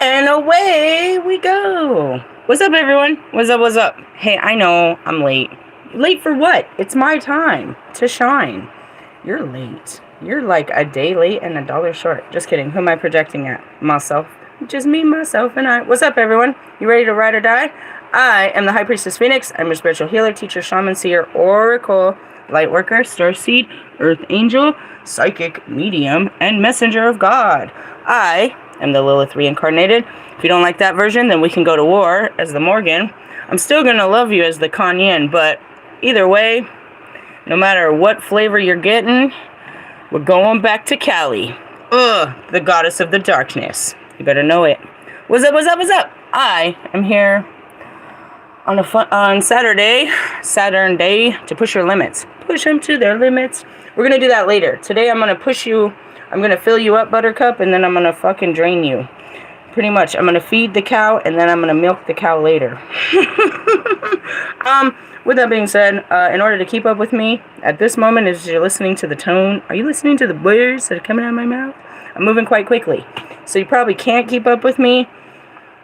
And away we go. What's up, everyone? What's up, what's up? Hey, I know I'm late. Late for what? It's my time to shine. You're late. You're like a day late and $1 short. Just kidding. Who am I projecting at? Myself. Just me, myself, and I. What's up, everyone? You ready to ride or die? I am the High Priestess Phoenix. I'm your spiritual healer, teacher, shaman, seer, oracle, light worker, starseed, earth angel, psychic, medium, and messenger of God. I am the LILITH reincarnated. If you don't like that version, then we can go to war as the Morgan. I'm still going to love you as the Kanyen, but either way, no matter what flavor you're getting, we're going back to Kali. The goddess of the darkness. You better know it. What's up, what's up, what's up? I am here on Saturday, Saturn day, to push your limits. Push them to their limits. We're going to do that later. Today I'm going to push you. I'm going to fill you up, Buttercup, and then I'm going to fucking drain you. Pretty much. I'm going to feed the cow, and then I'm going to milk the cow later. With that being said, in order to keep up with me, at this moment, as you're listening to the tone, are you listening to the words that are coming out of my mouth? I'm moving quite quickly. So you probably can't keep up with me.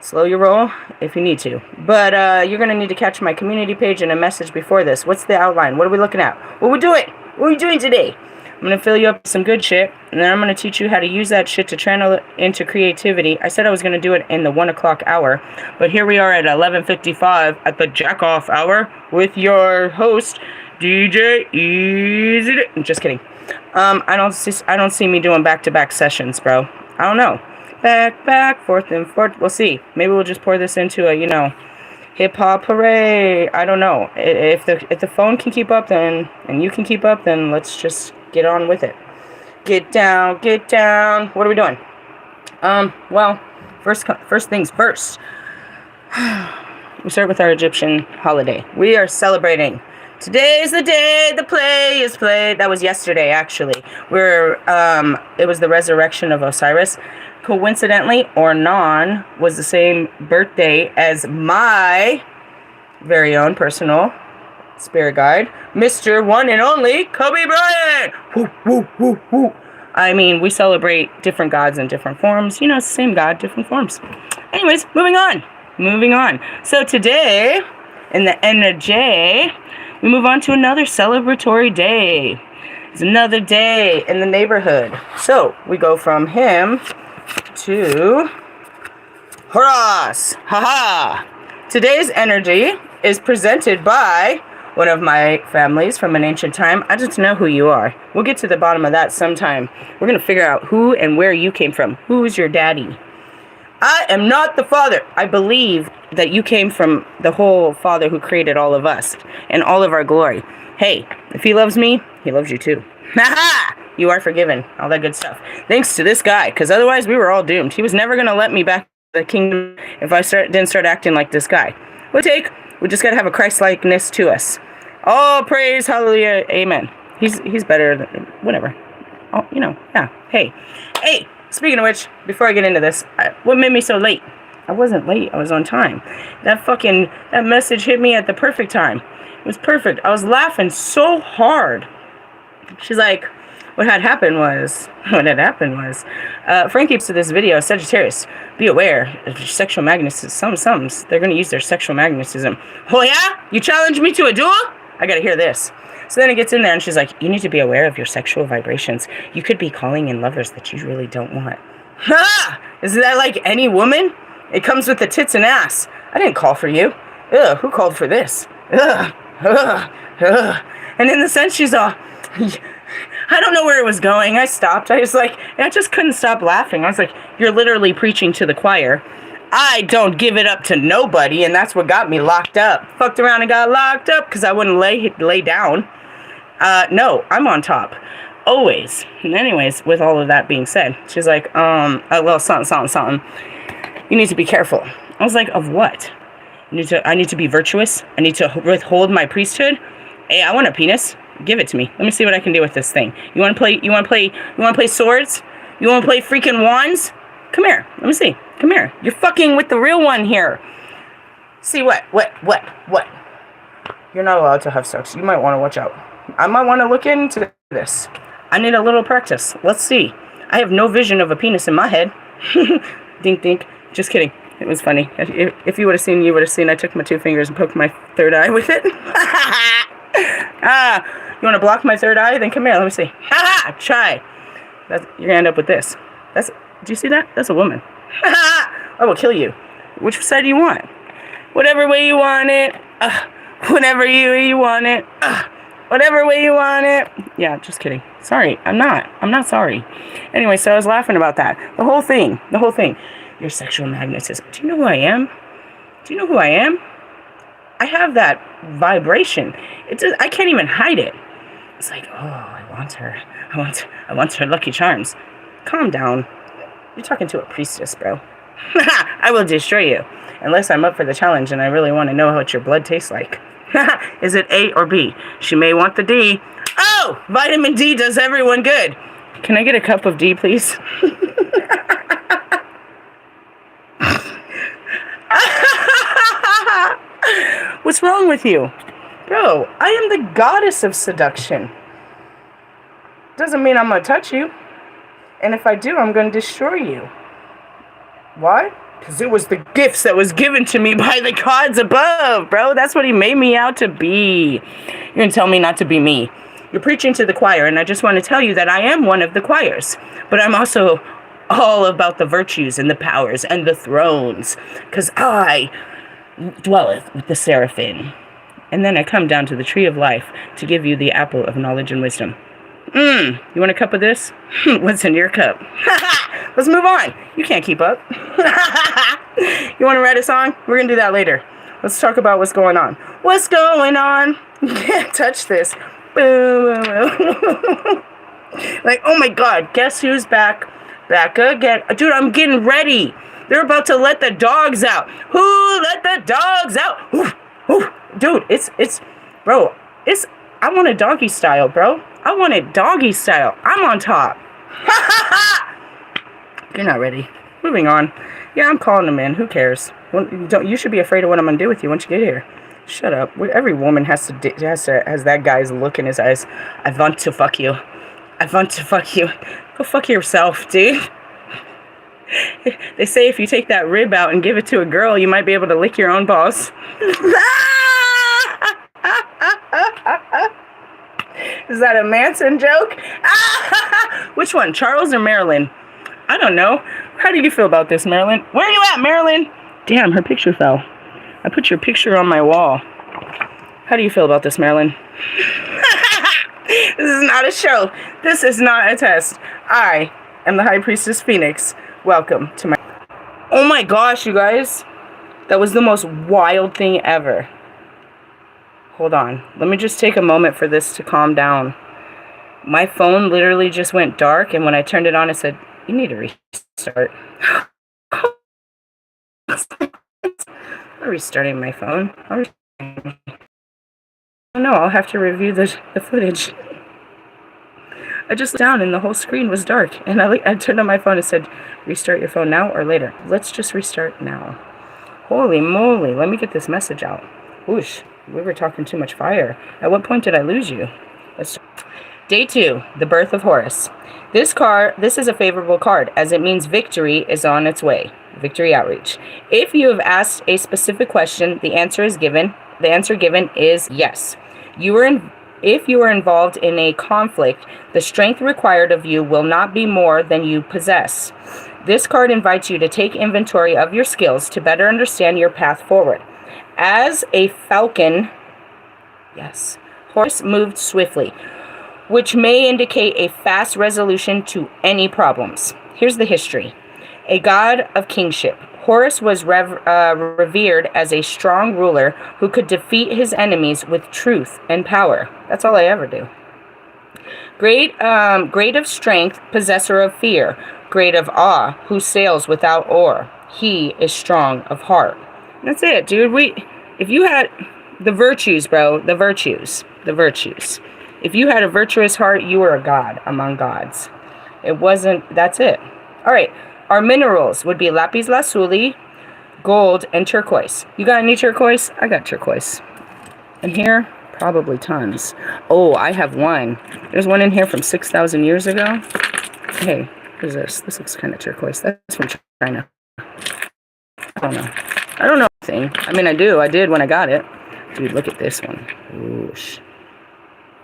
Slow your roll if you need to. But you're going to need to catch my community page and a message before this. What's the outline? What are we looking at? What are we doing? What are we doing today? I'm going to fill you up with some good shit, and then I'm going to teach you how to use that shit to channel it into creativity. I said I was going to do it in the 1 o'clock hour, but here we are at 11:55 at the jack-off hour with your host, DJ Easy. Just kidding. I don't see me doing back-to-back sessions, bro. I don't know. Back, forth and forth. We'll see. Maybe we'll just pour this into a, hip-hop hooray. I don't know. If the phone can keep up, then, and you can keep up, then let's just get on with it. Get down. What are we doing? Well, first things first. We start with our Egyptian holiday. We are celebrating. Today's the day the play is played. That was yesterday, actually. It was the resurrection of Osiris. Coincidentally, or non, was the same birthday as my very own personal spirit guide, Mr. One and Only Kobe Bryant. Woo, woo, woo, woo. I mean, we celebrate different gods in different forms. It's the same God, different forms. Anyways, moving on. So today, in the NJ, we move on to another celebratory day. It's another day in the neighborhood. So we go from him to Horus. Haha. Today's energy is presented by one of my families from an ancient time. I just know who you are. We'll get to the bottom of that sometime. We're going to figure out who and where you came from. Who is your daddy? I am not the father. I believe that you came from the whole Father who created all of us and all of our glory. Hey, if he loves me, he loves you too. Ha! You are forgiven. All that good stuff. Thanks to this guy, because otherwise we were all doomed. He was never going to let me back to the kingdom if I didn't start acting like this guy. We just got to have a Christ-likeness to us. All praise, hallelujah, amen. He's better than, whatever. Oh, yeah. Hey, speaking of which, before I get into this, what made me so late? I wasn't late. I was on time. That message hit me at the perfect time. It was perfect. I was laughing so hard. She's like, what had happened was, Frank keeps to this video, Sagittarius, be aware of your sexual magnetism. They're going to use their sexual magnetism. Oh yeah? You challenge me to a duel? I got to hear this. So then it gets in there and she's like, you need to be aware of your sexual vibrations. You could be calling in lovers that you really don't want. Ha! Isn't that like any woman? It comes with the tits and ass. I didn't call for you. Ugh, who called for this? Ugh. And in the sense she's all, I don't know where it was going. I stopped. I just couldn't stop laughing. I was like, you're literally preaching to the choir. I don't give it up to nobody, and that's what got me locked up. Fucked around and got locked up because I wouldn't lay down. No, I'm on top. Always. And anyways, with all of that being said, she's like, well, something. You need to be careful. I was like, of what? I need to be virtuous. I need to withhold my priesthood. Hey, I want a penis. Give it to me. Let me see what I can do with this thing. You want to play swords? You want to play freaking wands? Come here. Let me see. Come here. You're fucking with the real one here. See what? You're not allowed to have sex. You might want to watch out. I might want to look into this. I need a little practice. Let's see. I have no vision of a penis in my head. Dink, dink. Just kidding. It was funny. If you would have seen, I took my 2 fingers and poked my third eye with it. You want to block my third eye? Then come here. Let me see. Try. You're going to end up with this. Do you see that? That's a woman. I will kill you. Which side do you want? Whatever way you want it. Whatever you want it. Whatever way you want it. Yeah, just kidding. Sorry. I'm not sorry. Anyway, so I was laughing about that. The whole thing. Your sexual magnetism. Do you know who I am? I have that vibration. I can't even hide it. It's like, oh, I want her. I want her Lucky Charms. Calm down. You're talking to a priestess, bro. I will destroy you. Unless I'm up for the challenge and I really want to know what your blood tastes like. Is it A or B? She may want the D. Oh! Vitamin D does everyone good. Can I get a cup of D, please? What's wrong with you? Bro, I am the goddess of seduction. Doesn't mean I'm going to touch you. And if I do, I'm going to destroy you. Why? Because it was the gifts that was given to me by the gods above, bro. That's what he made me out to be. You're going to tell me not to be me. You're preaching to the choir, and I just want to tell you that I am one of the choirs. But I'm also all about the virtues and the powers and the thrones. Because I dwelleth with the seraphim. And then I come down to the tree of life to give you the apple of knowledge and wisdom. You want a cup of this? What's in your cup? Let's move on. You can't keep up. You want to write a song? We're going to do that later. Let's talk about what's going on. What's going on? You can't touch this. Boom. Like, oh my God, guess who's back? Back again. Dude, I'm getting ready. They're about to let the dogs out. Who let the dogs out? Oof, oof. Dude, bro, I want a doggy style, bro. I want it doggy style. I'm on top. You're not ready. Moving on. Yeah, I'm calling him in. Who cares? You should be afraid of what I'm going to do with you once you get here. Shut up. Every woman has that guy's look in his eyes. I want to fuck you. I want to fuck you. Go fuck yourself, dude. They say if you take that rib out and give it to a girl, you might be able to lick your own balls. Is that a Manson joke? Which one, Charles or Marilyn? I don't know. How do you feel about this, Marilyn? Where are you at, Marilyn? Damn, her picture fell. I put your picture on my wall. How do you feel about this, Marilyn? This is not a show. This is not a test. I am the High Priestess Phoenix. Welcome to my... Oh my gosh, you guys. That was the most wild thing ever. Hold on. Let me just take a moment for this to calm down. My phone literally just went dark, and when I turned it on, it said, you need to restart. I'm restarting my phone. No, I'll have to review the footage. I just looked down and the whole screen was dark. And I turned on my phone and said, restart your phone now or later. Let's just restart now. Holy moly, let me get this message out. Whoosh, we were talking too much fire. At what point did I lose you? Day 2, the birth of Horus. This is a favorable card, as it means victory is on its way. Victory outreach. If you have asked a specific question, the answer given is yes. If you are involved in a conflict, the strength required of you will not be more than you possess. This card invites you to take inventory of your skills to better understand your path forward. As a falcon, yes, Horus moved swiftly, which may indicate a fast resolution to any problems. Here's the history. A god of kingship, Horus was revered as a strong ruler who could defeat his enemies with truth and power. That's all I ever do. Great of strength, possessor of fear. Great of awe, who sails without oar. He is strong of heart. That's it, dude. If you had the virtues, bro, the virtues. If you had a virtuous heart, you were a god among gods. That's it. All right. Our minerals would be lapis lazuli, gold, and turquoise. You got any turquoise? I got turquoise. And here, probably tons. Oh, I have one. There's one in here from 6,000 years ago. Hey, what is this? This looks kind of turquoise. That's from China. I don't know. I don't know anything. I mean, I do. I did when I got it. Dude, look at this one. Whoosh.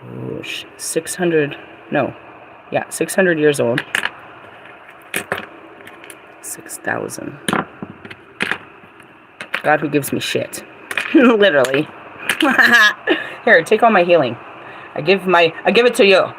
Whoosh. 600. No. Yeah, 600 years old. 6,000. God who gives me shit. Literally. Here, take all my healing. I give it to you.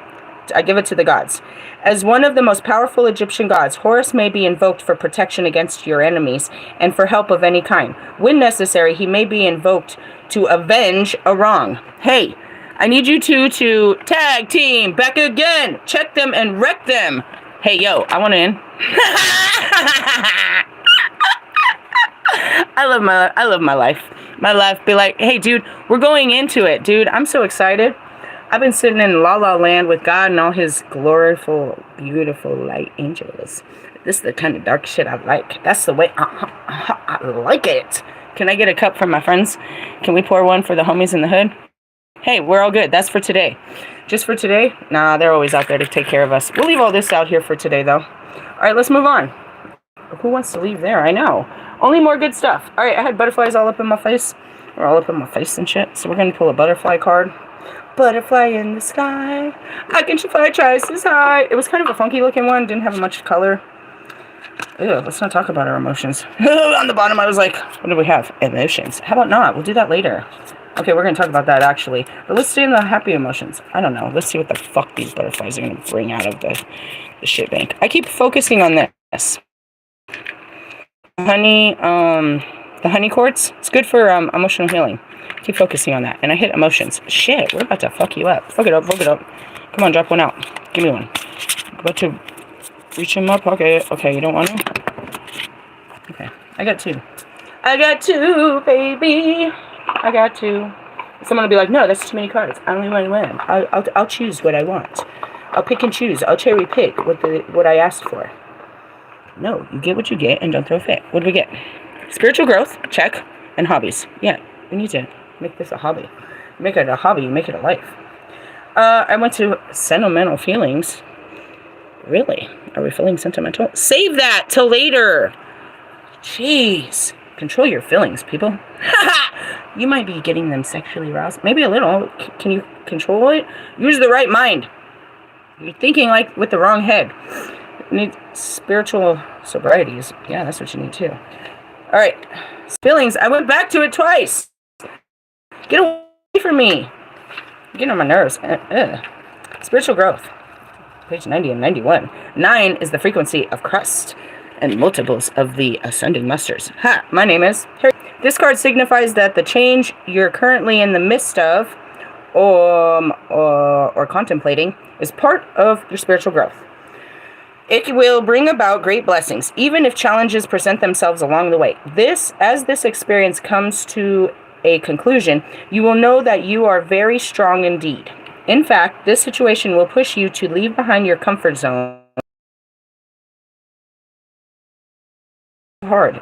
I give it to the gods. As one of the most powerful Egyptian gods, Horus may be invoked for protection against your enemies and for help of any kind. When necessary, he may be invoked to avenge a wrong. Hey, I need you two to tag team back again. Check them and wreck them. Hey, yo, I want in. I love my life. My life be like, hey, dude, we're going into it, dude. I'm so excited. I've been sitting in La La Land with God and all his gloriful, beautiful light angels. This is the kind of dark shit I like. That's the way I like it. Can I get a cup from my friends? Can we pour one for the homies in the hood? Hey, we're all good. That's for today. Just for today? Nah, they're always out there to take care of us. We'll leave all this out here for today, though. All right, let's move on. Who wants to leave there? I know. Only more good stuff. All right, I had butterflies all up in my face. Or all up in my face and shit. So we're going to pull a butterfly card. Butterfly in the sky. I can fly twice as high. It was kind of a funky looking one. Didn't have much color. Ew, let's not talk about our emotions. On the bottom, I was like, what do we have? Emotions. How about not? We'll do that later. Okay, we're going to talk about that, actually. But let's stay in the happy emotions. I don't know. Let's see what the fuck these butterflies are going to bring out of the shit bank. I keep focusing on this. Honey, the honey quartz. It's good for emotional healing. Keep focusing on that. And I hit emotions. Shit, we're about to fuck you up. Fuck it up, fuck it up. Come on, drop one out. Give me one. I'm about to reach in my pocket. Okay, you don't want to? Okay, I got two. I got two, baby. I got two. Someone will be like, no, that's too many cards. I only want one. I'll choose what I want. I'll pick and choose. I'll cherry pick what I asked for. No, you get what you get and don't throw a fit. What do we get? Spiritual growth, check. And hobbies. Yeah, we need to make this a hobby. Make it a hobby, make it a life. I went to sentimental feelings. Really? Are we feeling sentimental? Save that till later. Jeez. Control your feelings, people. You might be getting them sexually aroused. Maybe a little. Can you control it? Use the right mind. You're thinking like with the wrong head. You need spiritual sobrieties. Yeah, that's what you need too. All right. Feelings. I went back to it twice. Get away from me. You're getting on my nerves. Spiritual growth. Page 90 and 91. 9 is the frequency of crust and multiples of the ascending masters. Ha! My name is Harry. This card signifies that the change you're currently in the midst of or contemplating is part of your spiritual growth. It will bring about great blessings, even if challenges present themselves along the way. As this experience comes to a conclusion, you will know that you are very strong indeed. In fact, this situation will push you to leave behind your comfort zone.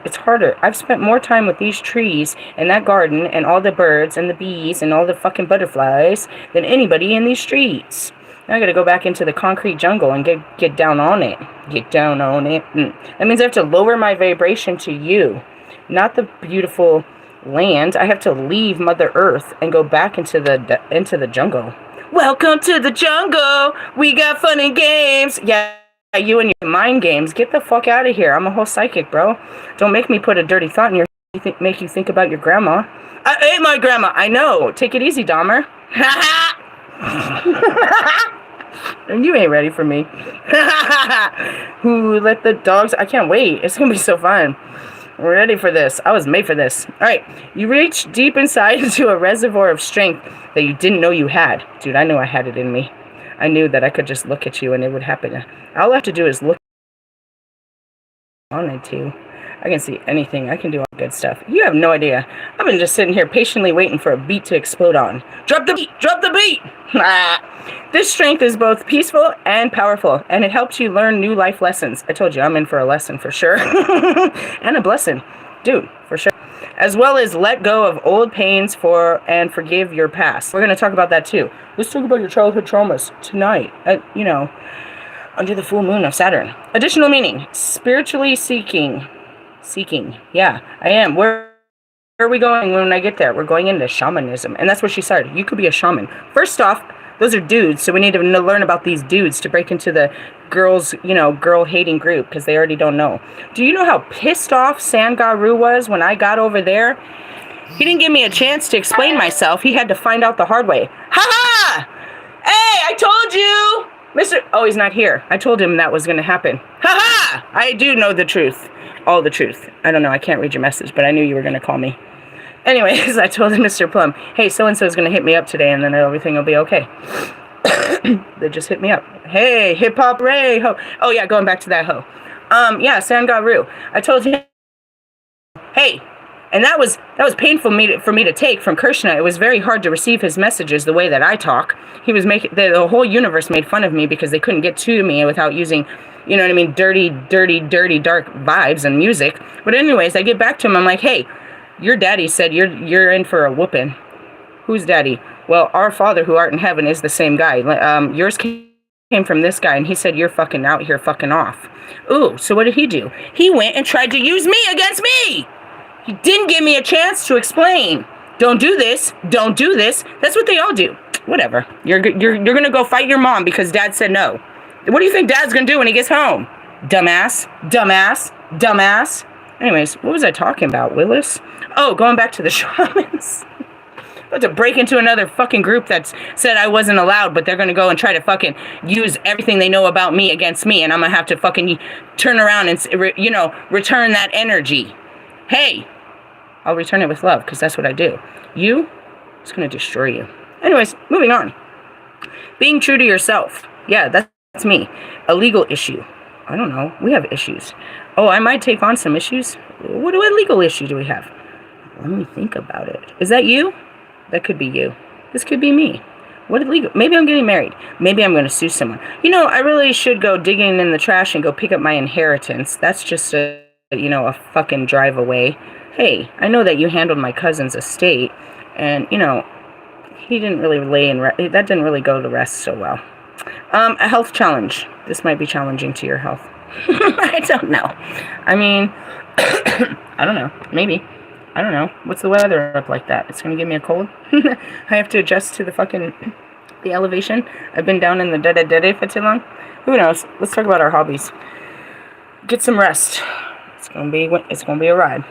It's harder. I've spent more time with these trees and that garden and all the birds and the bees and all the fucking butterflies than anybody in these streets. Now I gotta go back into the concrete jungle and get down on it. Get down on it. That means I have to lower my vibration to you, not the beautiful land. I have to leave Mother Earth and go back into the jungle. Welcome to the jungle. We got fun and games. Yeah. You and your mind games. Get the fuck out of here. I'm a whole psychic, bro. Don't make me put a dirty thought in your make you think about your grandma. I ate my grandma. I know. Take it easy, Dahmer. And you ain't ready for me. Who let the dogs... I can't wait. It's going to be so fun. We're ready for this. I was made for this. All right. You reach deep inside into a reservoir of strength that you didn't know you had. Dude, I knew I had it in me. I knew that I could just look at you and it would happen. All I have to do is look on it too. I can see anything. I can do all good stuff. You have no idea. I've been just sitting here patiently waiting for a beat to explode on. Drop the beat! Drop the beat! This strength is both peaceful and powerful, and it helps you learn new life lessons. I told you I'm in for a lesson for sure. And a blessing. Dude, for sure. As well as let go of old pains and forgive your past. We're going to talk about that too. Let's talk about your childhood traumas tonight. Under the full moon of Saturn. Additional meaning. Spiritually seeking seeking. Yeah, I am. Where are we going when I get there? We're going into shamanism. And that's where she started. You could be a shaman. First off, those are dudes, so we need to learn about these dudes to break into the girls, girl-hating group, because they already don't know. Do you know how pissed off Sangaru was when I got over there? He didn't give me a chance to explain myself. He had to find out the hard way. Ha-ha! Hey, I told you! Oh, he's not here. I told him that was going to happen. Ha-ha! I do know the truth. All the truth. I don't know. I can't read your message, but I knew you were going to call me. Anyways, I told Mr. Plum, hey, so-and-so is going to hit me up today, and then everything will be okay. They just hit me up. Hey, hip-hop Ray, ho. Oh, yeah, going back to that ho. Yeah, Sangaru. I told him, hey, and that was painful for me to take from Krishna. It was very hard to receive his messages the way that I talk. He was making, the whole universe made fun of me because they couldn't get to me without using, you know what I mean, dirty, dark vibes and music. But anyways, I get back to him, I'm like, hey, your daddy said you're in for a whooping. Who's daddy? Well, our Father who art in heaven is the same guy. Yours came from this guy, and he said you're fucking out here fucking off. Ooh, so what did he do? He went and tried to use me against me. He didn't give me a chance to explain. Don't do this. Don't do this. That's what they all do. Whatever. You're gonna go fight your mom because Dad said no. What do you think Dad's gonna do when he gets home? Dumbass. Dumbass. Dumbass. Anyways, what was I talking about, Willis? Oh, going back to the shamans. About to break into another fucking group that said I wasn't allowed, but they're going to go and try to fucking use everything they know about me against me, and I'm going to have to fucking turn around and, return that energy. Hey, I'll return it with love, because that's what I do. You, it's going to destroy you. Anyways, moving on. Being true to yourself. Yeah, that's me. A legal issue. I don't know. We have issues. Oh, I might take on some issues. What legal issue do we have? Let me think about it. Is that you? That could be you. This could be me. What illegal? Maybe I'm getting married. Maybe I'm going to sue someone. I really should go digging in the trash and go pick up my inheritance. That's just a fucking drive away. Hey, I know that you handled my cousin's estate, and, he didn't really that didn't really go to rest so well. A health challenge. This might be challenging to your health. I don't know. I mean, I don't know. Maybe. I don't know. What's the weather up like that? It's going to give me a cold? I have to adjust to the elevation. I've been down in the dede for too long. Who knows? Let's talk about our hobbies. Get some rest. It's going to be a ride.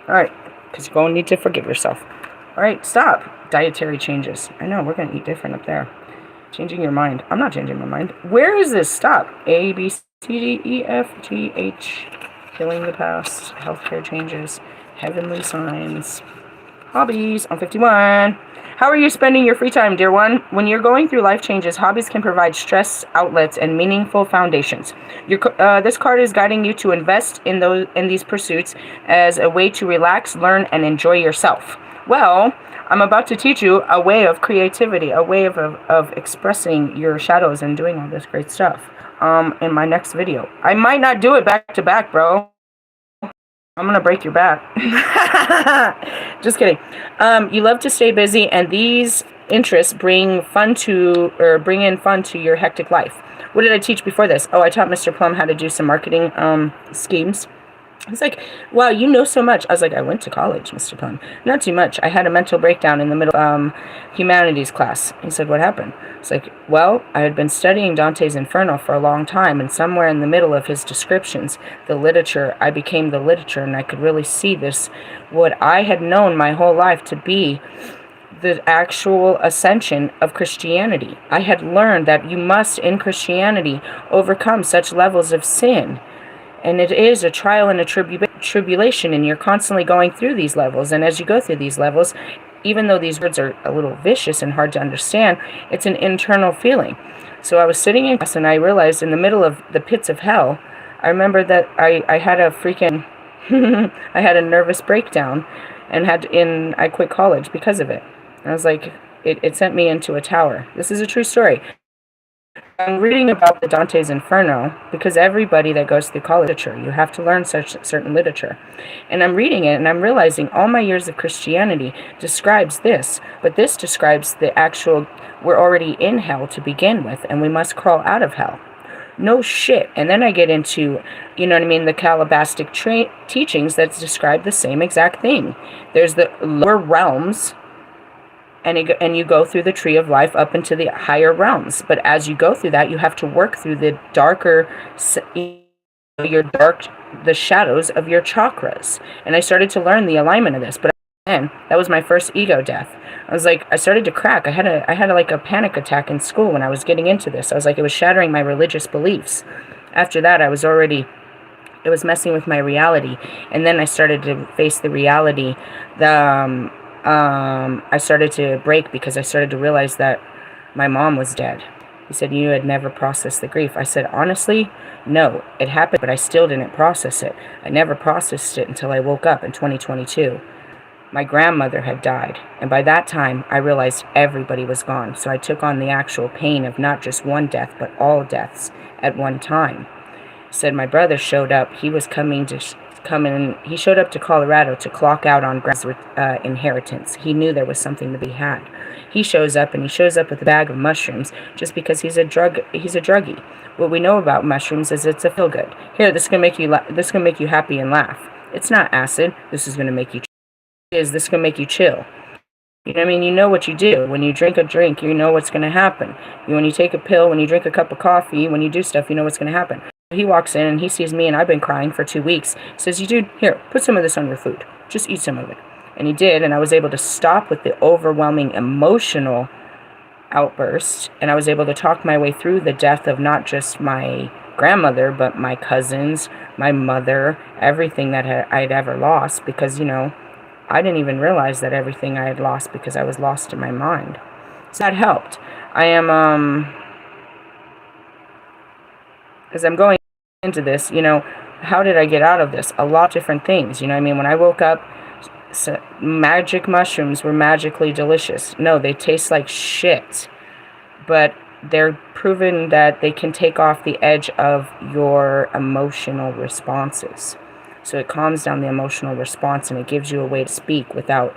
All right. Because you're going to need to forgive yourself. All right. Stop. Dietary changes. I know. We're going to eat different up there. Changing your mind. I'm not changing my mind. Where is this? Stop. A, B, C, D, E, F, G, H. Killing the past. Healthcare changes. Heavenly signs. Hobbies. I'm 51. How are you spending your free time, dear one? When you're going through life changes, hobbies can provide stress outlets and meaningful foundations. This card is guiding you to invest in these pursuits as a way to relax, learn, and enjoy yourself. Well, I'm about to teach you a way of creativity, a way of expressing your shadows and doing all this great stuff in my next video. I might not do it back to back, bro. I'm going to break your back. Just kidding. You love to stay busy, and these interests bring in fun to your hectic life. What did I teach before this? Oh, I taught Mr. Plum how to do some marketing schemes. He's like, wow, you know so much. I was like, I went to college, Mr. Plum. Not too much. I had a mental breakdown in the middle of humanities class. He said, what happened? It's like, well, I had been studying Dante's Inferno for a long time, and somewhere in the middle of his descriptions, I became the literature, and I could really see this, what I had known my whole life to be the actual ascension of Christianity. I had learned that you must, in Christianity, overcome such levels of sin. And it is a trial and a tribulation, and you're constantly going through these levels. And as you go through these levels, even though these words are a little vicious and hard to understand, it's an internal feeling. So I was sitting in class, and I realized in the middle of the pits of hell, I remember that I had a freaking, I had a nervous breakdown, and I quit college because of it. And I was like, it sent me into a tower. This is a true story. I'm reading about the Dante's Inferno because everybody that goes through college literature, you have to learn certain literature. And I'm reading it, and I'm realizing all my years of Christianity describes this, but this describes the actual, we're already in hell to begin with, and we must crawl out of hell. No shit. And then I get into, you know what I mean, the Calabastic teachings that describe the same exact thing. There's the lower realms, and you go through the tree of life up into the higher realms. But as you go through that, you have to work through the darker, the shadows of your chakras. And I started to learn the alignment of this. But then that was my first ego death. I started to crack. I had like a panic attack in school when I was getting into this. I was like, it was shattering my religious beliefs. After that, it was messing with my reality. And then I started to face the reality. I started to break because I started to realize that my mom was dead. He said, you had never processed the grief. I said, honestly, no, it happened, but I still didn't process it. I never processed it until I woke up in 2022. My grandmother had died, and by that time, I realized everybody was gone. So I took on the actual pain of not just one death, but all deaths at one time. He said my brother showed up. He was he showed up to Colorado to clock out on grandma's inheritance. He knew there was something to be had. He shows up with a bag of mushrooms just because he's a druggie. What we know about mushrooms is it's a feel good. Here, this is gonna make you happy and laugh. It's not acid. This is gonna make you. This is gonna make you chill. You know what I mean? You know what you do. When you drink a drink, you know what's gonna happen. When you take a pill, when you drink a cup of coffee, when you do stuff, you know what's gonna happen. He walks in and he sees me and I've been crying for 2 weeks. He says, you dude, here, put some of this on your food. Just eat some of it. And he did, and I was able to stop with the overwhelming emotional outburst, and I was able to talk my way through the death of not just my grandmother, but my cousins, my mother, everything that I'd ever lost, because, you know, I didn't even realize that everything I had lost because I was lost in my mind. So that helped. As I'm going into this, you know, how did I get out of this? A lot of different things, you know what I mean? When I woke up, magic mushrooms were magically delicious. No, they taste like shit, but they're proven that they can take off the edge of your emotional responses. So it calms down the emotional response, and it gives you a way to speak without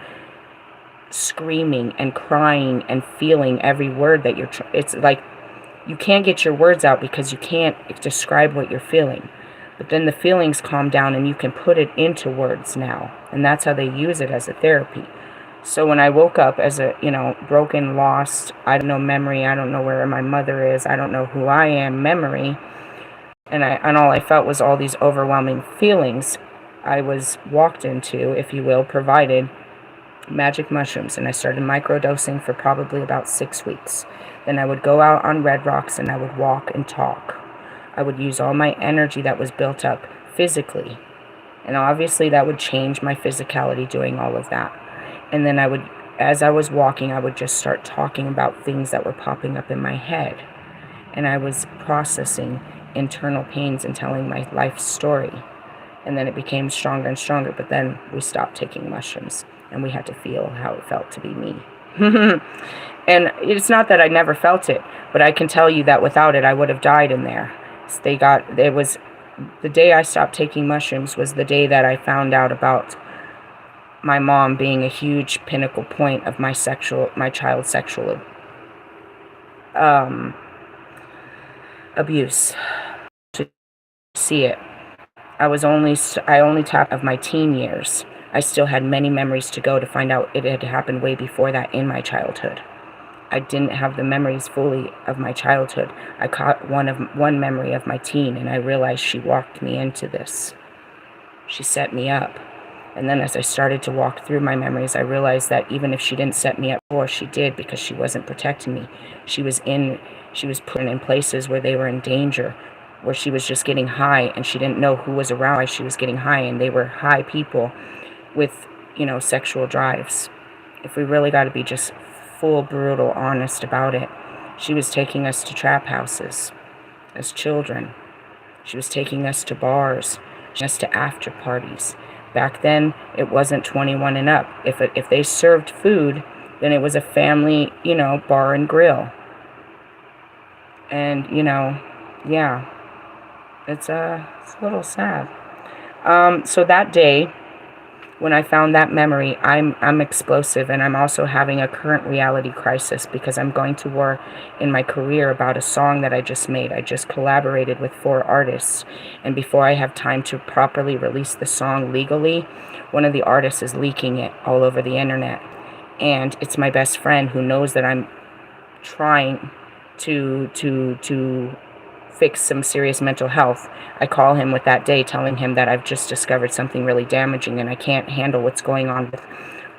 screaming and crying and feeling every word that it's like you can't get your words out because you can't describe what you're feeling. But then the feelings calm down and you can put it into words now. And that's how they use it as a therapy. So when I woke up as a, you know, broken, lost, I don't know memory, I don't know where my mother is, I don't know who I am, memory, and all I felt was all these overwhelming feelings, I was walked into, if you will, provided magic mushrooms, and I started microdosing for probably about 6 weeks. Then I would go out on red rocks and I would walk and talk. I would use all my energy that was built up physically. And obviously that would change my physicality doing all of that. And then as I was walking, I would just start talking about things that were popping up in my head. And I was processing internal pains and telling my life story. And then it became stronger and stronger. But then we stopped taking mushrooms and we had to feel how it felt to be me. And it's not that I never felt it, but I can tell you that without it, I would have died in there. The day I stopped taking mushrooms was the day that I found out about my mom being a huge pinnacle point of my child's sexual abuse. To see it, I only tapped of my teen years. I still had many memories to go to find out it had happened way before that in my childhood. I didn't have the memories fully of my childhood. I caught one memory of my teen, and I realized she walked me into this. She set me up. And then as I started to walk through my memories, I realized that even if she didn't set me up before, she did, because she wasn't protecting me. She was put in places where they were in danger, where she was just getting high, and she didn't know who was around why she was getting high, and they were high people with, you know, sexual drives. If we really got to be just full, brutal, honest about it, she was taking us to trap houses as children. She was taking us to bars, just to after parties. Back then, it wasn't 21 and up. If they served food, then it was a family, you know, bar and grill. And, you know, yeah, it's a little sad. So that day, When I found that memory, I'm explosive, and I'm also having a current reality crisis because I'm going to war in my career about a song that I just made. I just collaborated with 4 artists, and before I have time to properly release the song legally, one of the artists is leaking it all over the internet. And it's my best friend who knows that I'm trying to fix some serious mental health. I call him with that day telling him that I've just discovered something really damaging and I can't handle what's going on with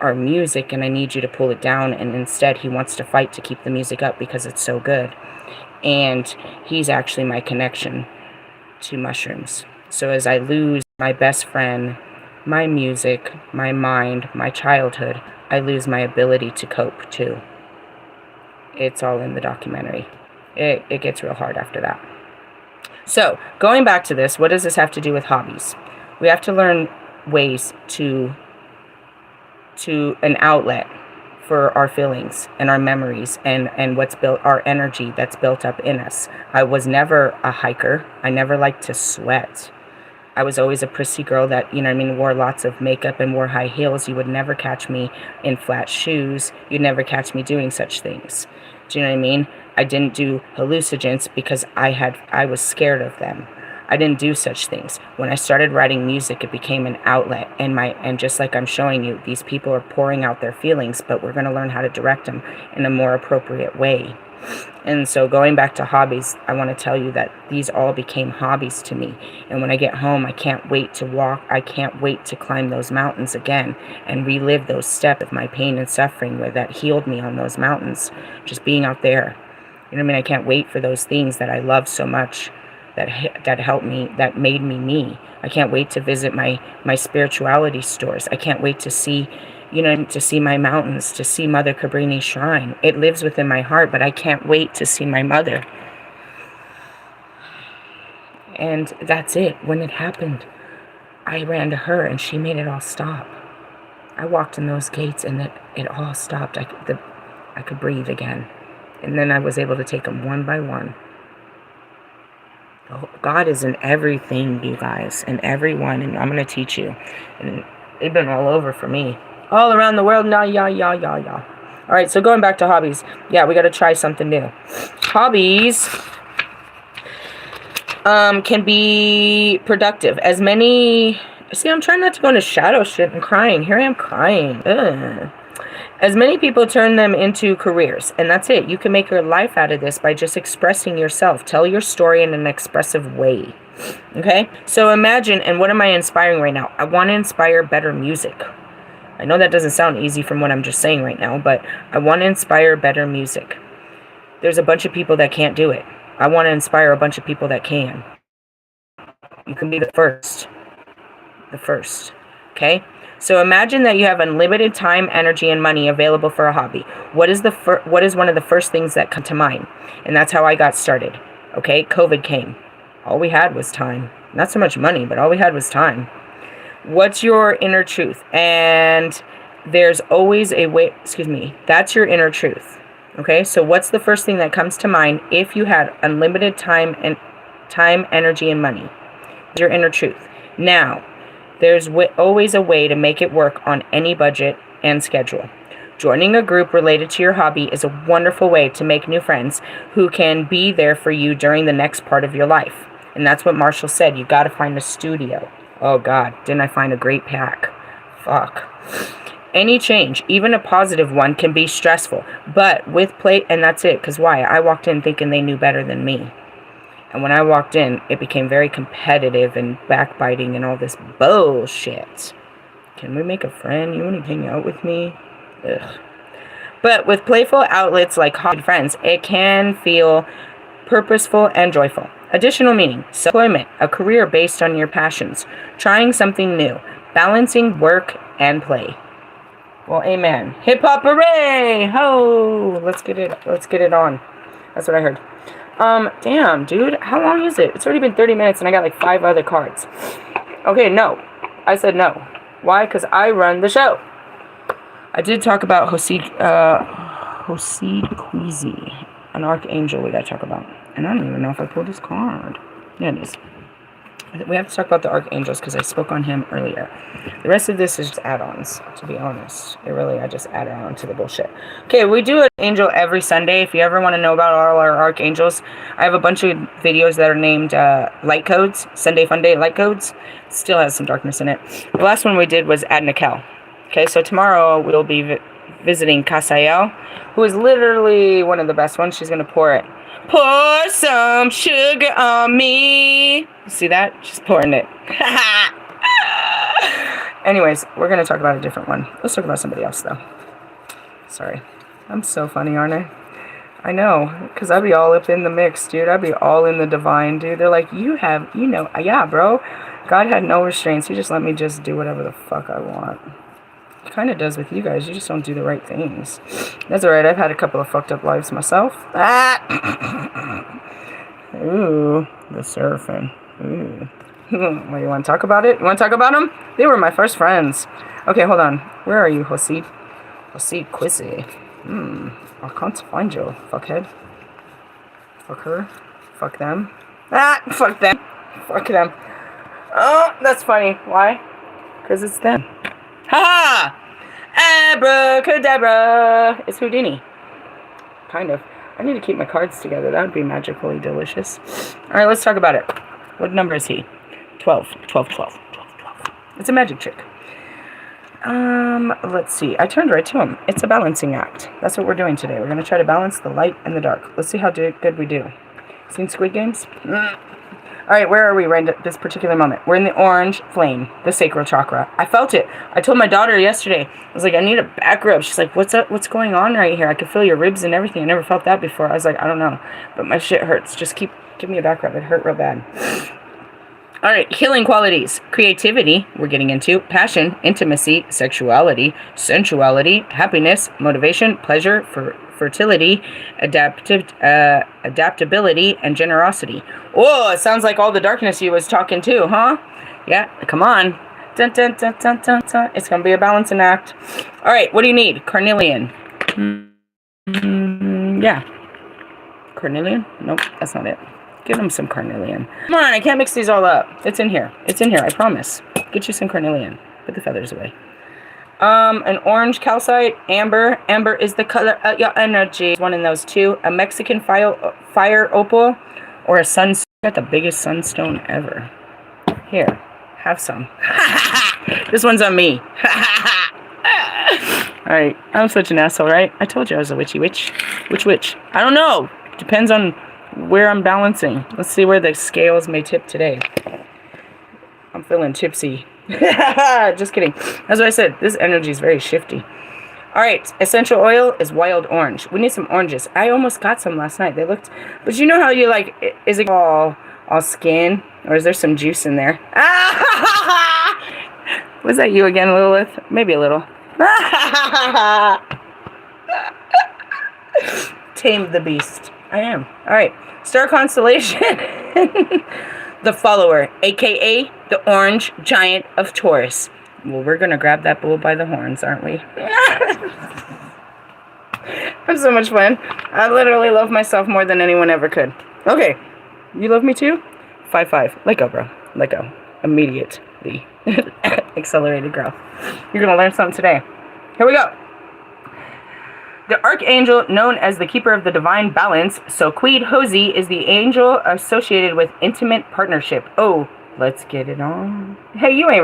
our music and I need you to pull it down. And instead he wants to fight to keep the music up because it's so good. And he's actually my connection to mushrooms. So as I lose my best friend, my music, my mind, my childhood, I lose my ability to cope too. It's all in the documentary. It gets real hard after that. So, going back to this, what does this have to do with hobbies? We have to learn ways to an outlet for our feelings and our memories and what's built, our energy that's built up in us. I was never a hiker. I never liked to sweat. I was always a prissy girl that, wore lots of makeup and wore high heels. You would never catch me in flat shoes. You'd never catch me doing such things. Do you know what I mean? I didn't do hallucinogens because I was scared of them. I didn't do such things. When I started writing music, it became an outlet. And just like I'm showing you, these people are pouring out their feelings, but we're going to learn how to direct them in a more appropriate way. And so going back to hobbies, I want to tell you that these all became hobbies to me. And when I get home, I can't wait to walk. I can't wait to climb those mountains again and relive those steps of my pain and suffering that healed me on those mountains. Just being out there. I can't wait for those things that I love so much, that helped me, that made me me. I can't wait to visit my spirituality stores. I can't wait to see my mountains, to see Mother Cabrini's shrine. It lives within my heart, but I can't wait to see my mother. And that's it. When it happened, I ran to her and she made it all stop. I walked in those gates and it all stopped. I could breathe again. And then I was able to take them one by one. God is in everything, you guys, in everyone, and I'm going to teach you. And they've been all over for me. All around the world, yeah. All right, so going back to hobbies. Yeah, we got to try something new. Hobbies can be productive. See, I'm trying not to go into shadow shit and crying. Here I am crying. Ugh. As many people turn them into careers, and that's it. You can make your life out of this by just expressing yourself. Tell your story in an expressive way. Okay? So imagine, and what am I inspiring right now? I want to inspire better music. I know that doesn't sound easy from what I'm just saying right now, but I want to inspire better music. There's a bunch of people that can't do it. I want to inspire a bunch of people that can. You can be the first. The first. Okay? So imagine that you have unlimited time, energy, and money available for a hobby. What is one of the first things that come to mind? And that's how I got started. Okay, COVID came. All we had was time. Not so much money, but all we had was time. What's your inner truth? And there's always a way, that's your inner truth. Okay, so what's the first thing that comes to mind if you had unlimited time, energy, and money? Your inner truth. Now, there's always a way to make it work on any budget and schedule. Joining a group related to your hobby is a wonderful way to make new friends who can be there for you during the next part of your life. And that's what Marshall said. You got to find a studio. Oh, God. Didn't I find a great pack? Fuck. Any change, even a positive one, can be stressful. But with play, and that's it. Because why? I walked in thinking they knew better than me. And when I walked in, it became very competitive and backbiting and all this bullshit. Can we make a friend? You want to hang out with me? Ugh. But with playful outlets like hobby friends, it can feel purposeful and joyful. Additional meaning, self-employment, a career based on your passions, trying something new, balancing work and play. Well, amen. Hip hop hooray! Ho! Let's get it on. That's what I heard. Damn, dude, how long is it? It's already been 30 minutes and I got like 5 other cards. Okay, no. I said no. Why? Because I run the show. I did talk about Hoseed Queasy, an archangel we gotta talk about. And I don't even know if I pulled his card. Yeah, it is. We have to talk about the archangels because I spoke on him earlier. The rest of this is just add-ons, to be honest. I just added on to the bullshit. Okay, we do an angel every Sunday. If you ever want to know about all our archangels, I have a bunch of videos that are named light codes, Sunday Fun Day light codes. Still has some darkness in it. The last one we did was Adnakel. Okay, so tomorrow we'll be visiting Kasael, who is literally one of the best ones. She's going to pour some sugar on me. See that? She's pouring it. Anyways, we're going to talk about a different one. Let's talk about somebody else, though. Sorry. I'm so funny, aren't I? I know, because I'd be all up in the mix, dude. I'd be all in the divine, dude. They're like, yeah, bro. God had no restraints. He just let me just do whatever the fuck I want. He kind of does with you guys. You just don't do the right things. That's alright. I've had a couple of fucked up lives myself. Ooh, the surfing. Ooh. Well, you want to talk about it? You want to talk about them? They were my first friends. Okay, hold on. Where are you, Hasid? Hasid Quizzy. I can't find you, fuckhead. Fuck her. Fuck them. Fuck them. Fuck them. Oh, that's funny. Why? Because it's them. Ha ha! Abracadabra! It's Houdini. Kind of. I need to keep my cards together. That would be magically delicious. Alright, let's talk about it. What number is he? 12. 12, 12. 12, 12. It's a magic trick. Let's see. I turned right to him. It's a balancing act. That's what we're doing today. We're going to try to balance the light and the dark. Let's see how good we do. Seen Squid Games? Alright, where are we right at this particular moment? We're in the orange flame, the sacral chakra. I felt it. I told my daughter yesterday, I was like, I need a back rub. She's like, what's up? What's going on right here? I can feel your ribs and everything. I never felt that before. I was like, I don't know. But my shit hurts. Just give me a back rub. It hurt real bad. Alright, healing qualities. Creativity, we're getting into. Passion, intimacy, sexuality, sensuality, happiness, motivation, pleasure, fertility, adaptability, and generosity. Oh, it sounds like all the darkness you was talking to, huh? Yeah, come on. Dun, dun, dun, dun, dun, dun. It's going to be a balancing act. Alright, what do you need? Carnelian. Yeah. Carnelian? Nope, that's not it. Give him some carnelian. Come on, I can't mix these all up. It's in here. It's in here, I promise. Get you some carnelian. Put the feathers away. An orange calcite, amber. Amber is the color of your energy. One in those two. A Mexican fire opal, or a sunstone. Got the biggest sunstone ever. Here, have some. This one's on me. Alright, I'm such an asshole, right? I told you I was a witchy witch. Which witch? I don't know. Depends on where I'm balancing. Let's see where the scales may tip today. I'm feeling tipsy. Just kidding. As I said, this energy is very shifty. Alright, essential oil is wild orange. We need some oranges. I almost got some last night. They looked... But you know how you like... Is it all skin? Or is there some juice in there? Was that you again, Lilith? Maybe a little. Tamed the beast. I am. Alright. Star constellation. The follower, aka the orange giant of Taurus. Well, we're gonna grab that bull by the horns, aren't we? Have so much fun. I literally love myself more than anyone ever could. Okay. You love me too? 5-5. Let go, bro. Let go. Immediately. Accelerated growth. You're gonna learn something today. Here we go. The archangel known as the keeper of the divine balance, Soquid Hosi, is the angel associated with intimate partnership. Oh, let's get it on. Hey, you ain't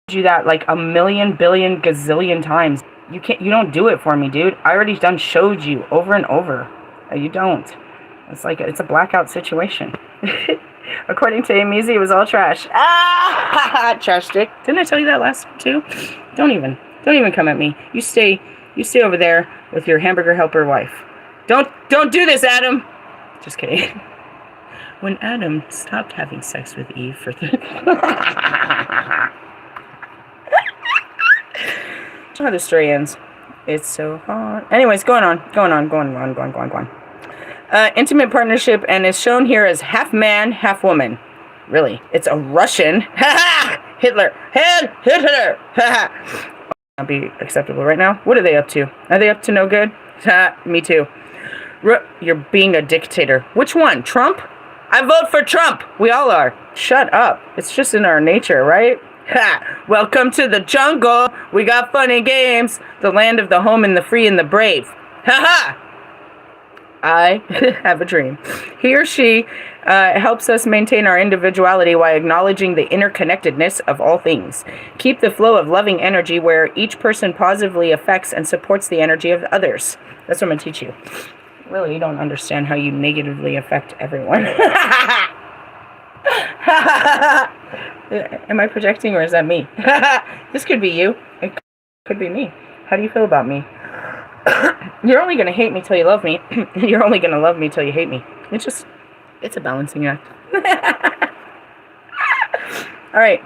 do that like a million, billion, gazillion times. You don't do it for me, dude. I already showed you over and over. You don't. It's like it's a blackout situation. According to Amizi, it was all trash. Trash stick. Didn't I tell you that last too? Don't even come at me. You stay over there with your hamburger helper wife. Don't do this, Adam. Just kidding. When Adam stopped having sex with Eve for how the story ends. It's so hot. Anyways, going on. Intimate partnership, and is shown here as half man, half woman. Really, it's a Russian. Hitler. Hitler. Not be acceptable right now. What are they up to? Are they up to no good? Me too. You're being a dictator. Which one? Trump? I vote for Trump. We all are. Shut up. It's just in our nature, right? Ha! Welcome to the jungle. We got fun and games. The land of the home and the free and the brave. Ha ha! I have a dream. He or she helps us maintain our individuality while acknowledging the interconnectedness of all things. Keep the flow of loving energy where each person positively affects and supports the energy of others. That's what I'm going to teach you. Really, you don't understand how you negatively affect everyone. Am I projecting or is that me? This could be you. It could be me. How do you feel about me? You're only going to hate me till you love me. You're only going to love me till you hate me. It's a balancing act. All right.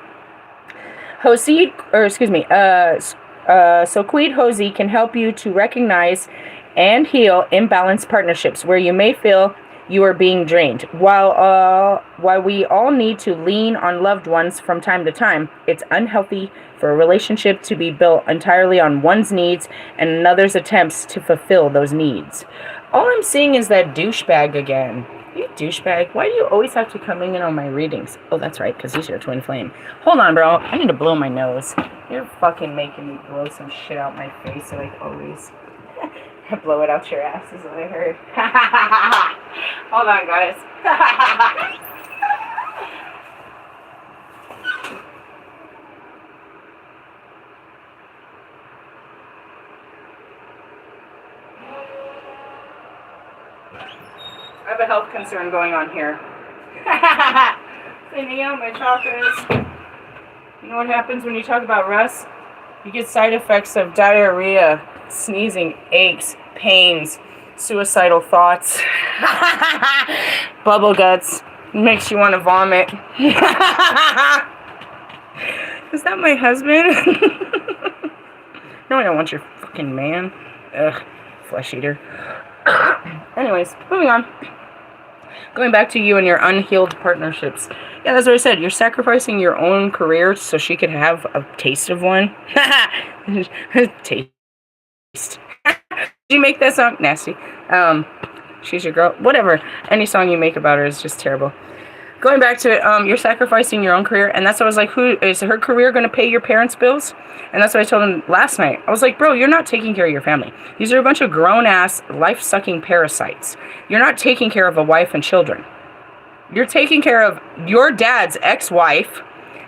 So Queen Hosey can help you to recognize and heal imbalanced partnerships where you may feel you are being drained. While we all need to lean on loved ones from time to time, it's unhealthy for a relationship to be built entirely on one's needs and another's attempts to fulfill those needs. All I'm seeing is that douchebag again. You douchebag. Why do you always have to come in on my readings? Oh, that's right, because he's your twin flame. Hold on, bro. I need to blow my nose. You're fucking making me blow some shit out my face like always. Blow it out your ass is what I heard. Hold on, guys. I have a health concern going on here. Cleaning out my chakras. You know what happens when you talk about Russ? You get side effects of diarrhea, sneezing, aches, pains, suicidal thoughts, bubble guts, makes you want to vomit. Is that my husband? No, I don't want your fucking man. Ugh, flesh eater. Anyways, moving on. Going back to you and your unhealed partnerships. Yeah, that's what I said. You're sacrificing your own career so she could have a taste of one. Taste. Did you make that song? Nasty. She's your girl. Whatever. Any song you make about her is just terrible. Going back to it, you're sacrificing your own career, and that's what I was like, who is her career going to pay your parents' bills? And that's what I told him last night. I was like, bro, you're not taking care of your family. These are a bunch of grown-ass, life-sucking parasites. You're not taking care of a wife and children. You're taking care of your dad's ex-wife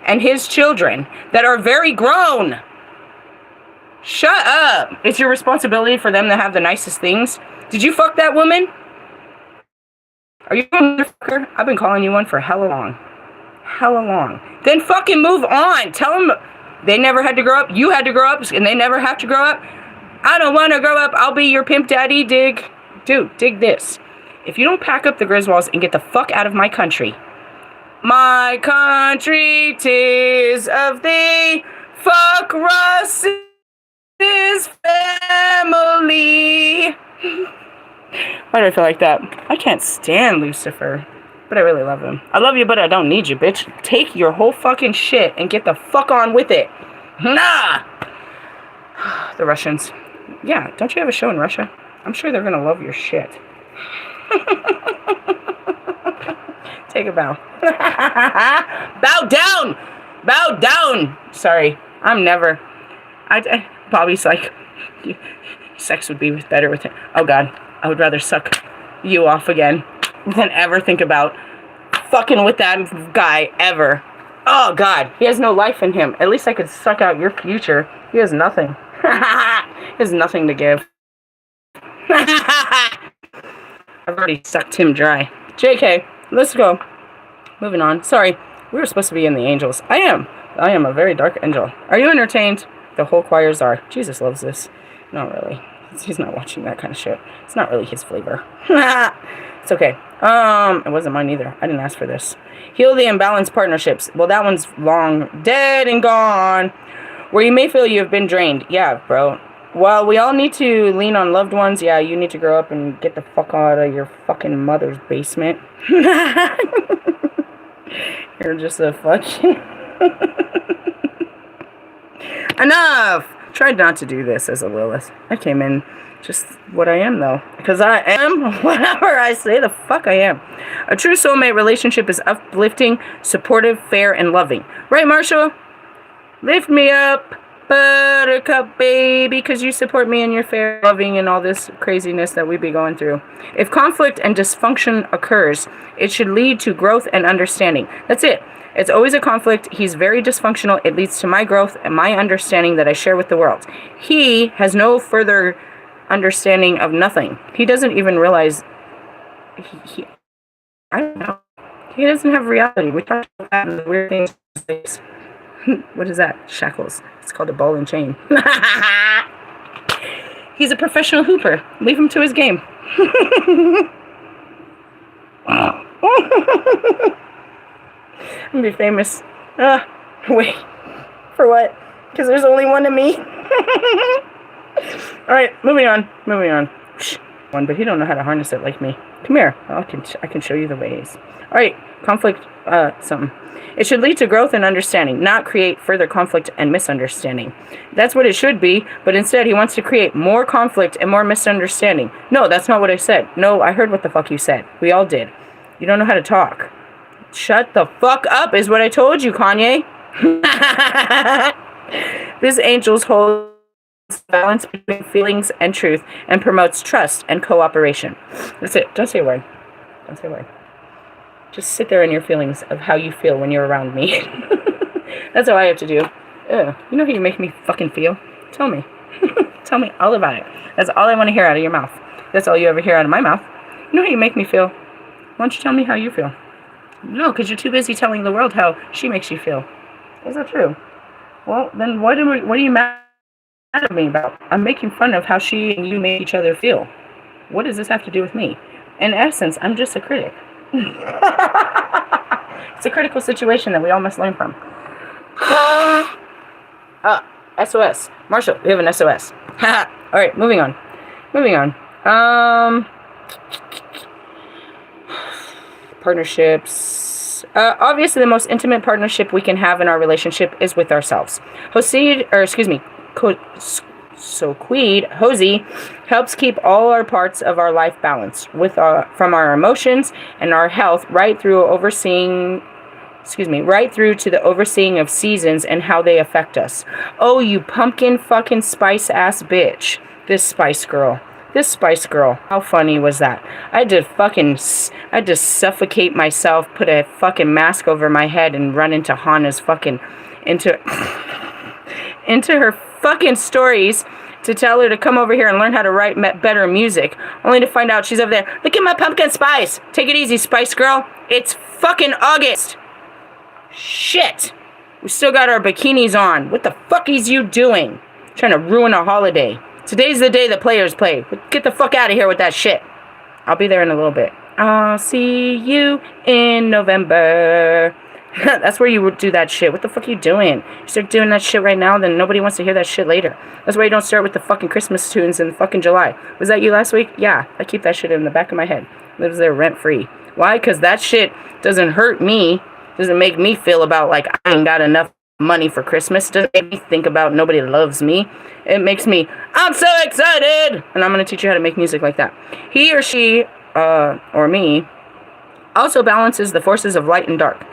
and his children that are very grown. Shut up. It's your responsibility for them to have the nicest things. Did you fuck that woman? Are you a motherfucker? I've been calling you one for hella long. Hella long. Then fucking move on. Tell them they never had to grow up. You had to grow up, and they never have to grow up. I don't want to grow up. I'll be your pimp daddy. Dig. Dude, dig this. If you don't pack up the Griswolds and get the fuck out of my country. My country 'tis of thee. Fuck Russ's family. Why do I feel like that? I can't stand Lucifer, but I really love him. I love you, but I don't need you, bitch. Take your whole fucking shit and get the fuck on with it. Nah! The Russians. Yeah, don't you have a show in Russia? I'm sure they're gonna love your shit. Take a bow. Bow down! Bow down! Sorry, I'm never... Bobby's like, sex would be better with him. Oh, God. I would rather suck you off again than ever think about fucking with that guy ever. Oh, God. He has no life in him. At least I could suck out your future. He has nothing. He has nothing to give. I've already sucked him dry. JK, let's go. Moving on. Sorry. We were supposed to be in the angels. I am. I am a very dark angel. Are you entertained? The whole choirs are. Jesus loves this. Not really. He's not watching that kind of shit. It's not really his flavor. It's okay. It wasn't mine either. I didn't ask for this. Heal the imbalanced partnerships. Well, that one's long dead and gone. Where you may feel you have been drained. Yeah, bro. Well, we all need to lean on loved ones. Yeah, you need to grow up and get the fuck out of your fucking mother's basement. You're just a fucking... Enough! Tried not to do this as a Lilith. I came in just what I am, though. Because I am whatever I say the fuck I am. A true soulmate relationship is uplifting, supportive, fair, and loving. Right, Marshall? Lift me up, buttercup baby, because you support me and you're fair, loving, and all this craziness that we be going through. If conflict and dysfunction occurs, it should lead to growth and understanding. That's it. It's always a conflict. He's very dysfunctional. It leads to my growth and my understanding that I share with the world. He has no further understanding of nothing. He doesn't even realize I don't know. He doesn't have reality. We talk about that and the weird things. What is that? Shackles. It's called a ball and chain. He's a professional hooper. Leave him to his game. I'm gonna be famous. Wait. For what? Because there's only one of me. Alright, moving on. One, but he don't know how to harness it like me. Come here. I can show you the ways. Alright, conflict, something. It should lead to growth and understanding, not create further conflict and misunderstanding. That's what it should be, but instead he wants to create more conflict and more misunderstanding. No, that's not what I said. No, I heard what the fuck you said. We all did. You don't know how to talk. Shut the fuck up is what I told you, Kanye. This angel's holds balance between feelings and truth and promotes trust and cooperation. That's it. Don't say a word. Don't say a word. Just sit there in your feelings of how you feel when you're around me. That's how I have to do. Ugh. You know how you make me fucking feel? Tell me. Tell me all about it. That's all I want to hear out of your mouth. That's all you ever hear out of my mouth. You know how you make me feel? Why don't you tell me how you feel? No, because you're too busy telling the world how she makes you feel. Is that true? Well, then what are you mad at me about? I'm making fun of how she and you make each other feel. What does this have to do with me? In essence, I'm just a critic. It's a critical situation that we all must learn from. SOS. Marshall, we have an SOS. Alright, moving on. Partnerships. Obviously, the most intimate partnership we can have in our relationship is with ourselves. Hosey helps keep all our parts of our life balanced, from our emotions and our health right through to the overseeing of seasons and how they affect us. Oh, you pumpkin fucking spice ass bitch. This spice girl. How funny was that? I had to suffocate myself, put a fucking mask over my head, and run into Hannah's into her fucking stories to tell her to come over here and learn how to write better music, only to find out she's over there. Look at my pumpkin spice. Take it easy, Spice Girl. It's fucking August. Shit. We still got our bikinis on. What the fuck is you doing? Trying to ruin our holiday. Today's the day the players play. Get the fuck out of here with that shit. I'll be there in a little bit. I'll see you in November. That's where you would do that shit. What the fuck are you doing? You start doing that shit right now, then nobody wants to hear that shit later. That's why you don't start with the fucking Christmas tunes in fucking July. Was that you last week? Yeah, I keep that shit in the back of my head. Lives there rent free. Why? Because that shit doesn't hurt me. Doesn't make me feel about like I ain't got enough money for Christmas. Doesn't make me think about nobody loves me. It makes me, I'm so excited! And I'm going to teach you how to make music like that. He or she, or me, also balances the forces of light and dark.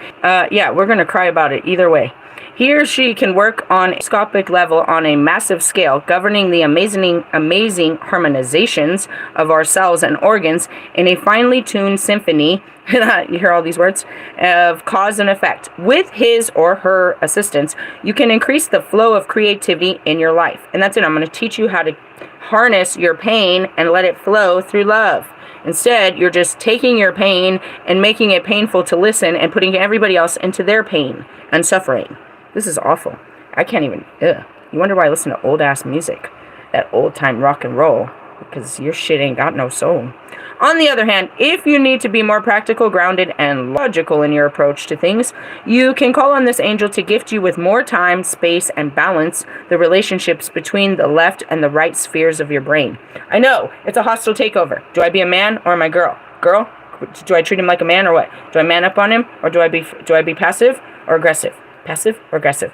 Yeah, we're going to cry about it either way. He or she can work on a scopic level on a massive scale, governing the amazing harmonizations of our cells and organs in a finely tuned symphony, you hear all these words, of cause and effect. With his or her assistance, you can increase the flow of creativity in your life. And that's it. I'm going to teach you how to harness your pain and let it flow through love. Instead, you're just taking your pain and making it painful to listen and putting everybody else into their pain and suffering. This is awful. I can't even, You wonder why I listen to old-ass music. That old-time rock and roll. Because your shit ain't got no soul. On the other hand, if you need to be more practical, grounded, and logical in your approach to things, you can call on this angel to gift you with more time, space, and balance the relationships between the left and the right spheres of your brain. I know, it's a hostile takeover. Do I be a man or am I girl? Girl? Do I treat him like a man or what? Do I man up on him or do I be passive or aggressive? Passive or aggressive?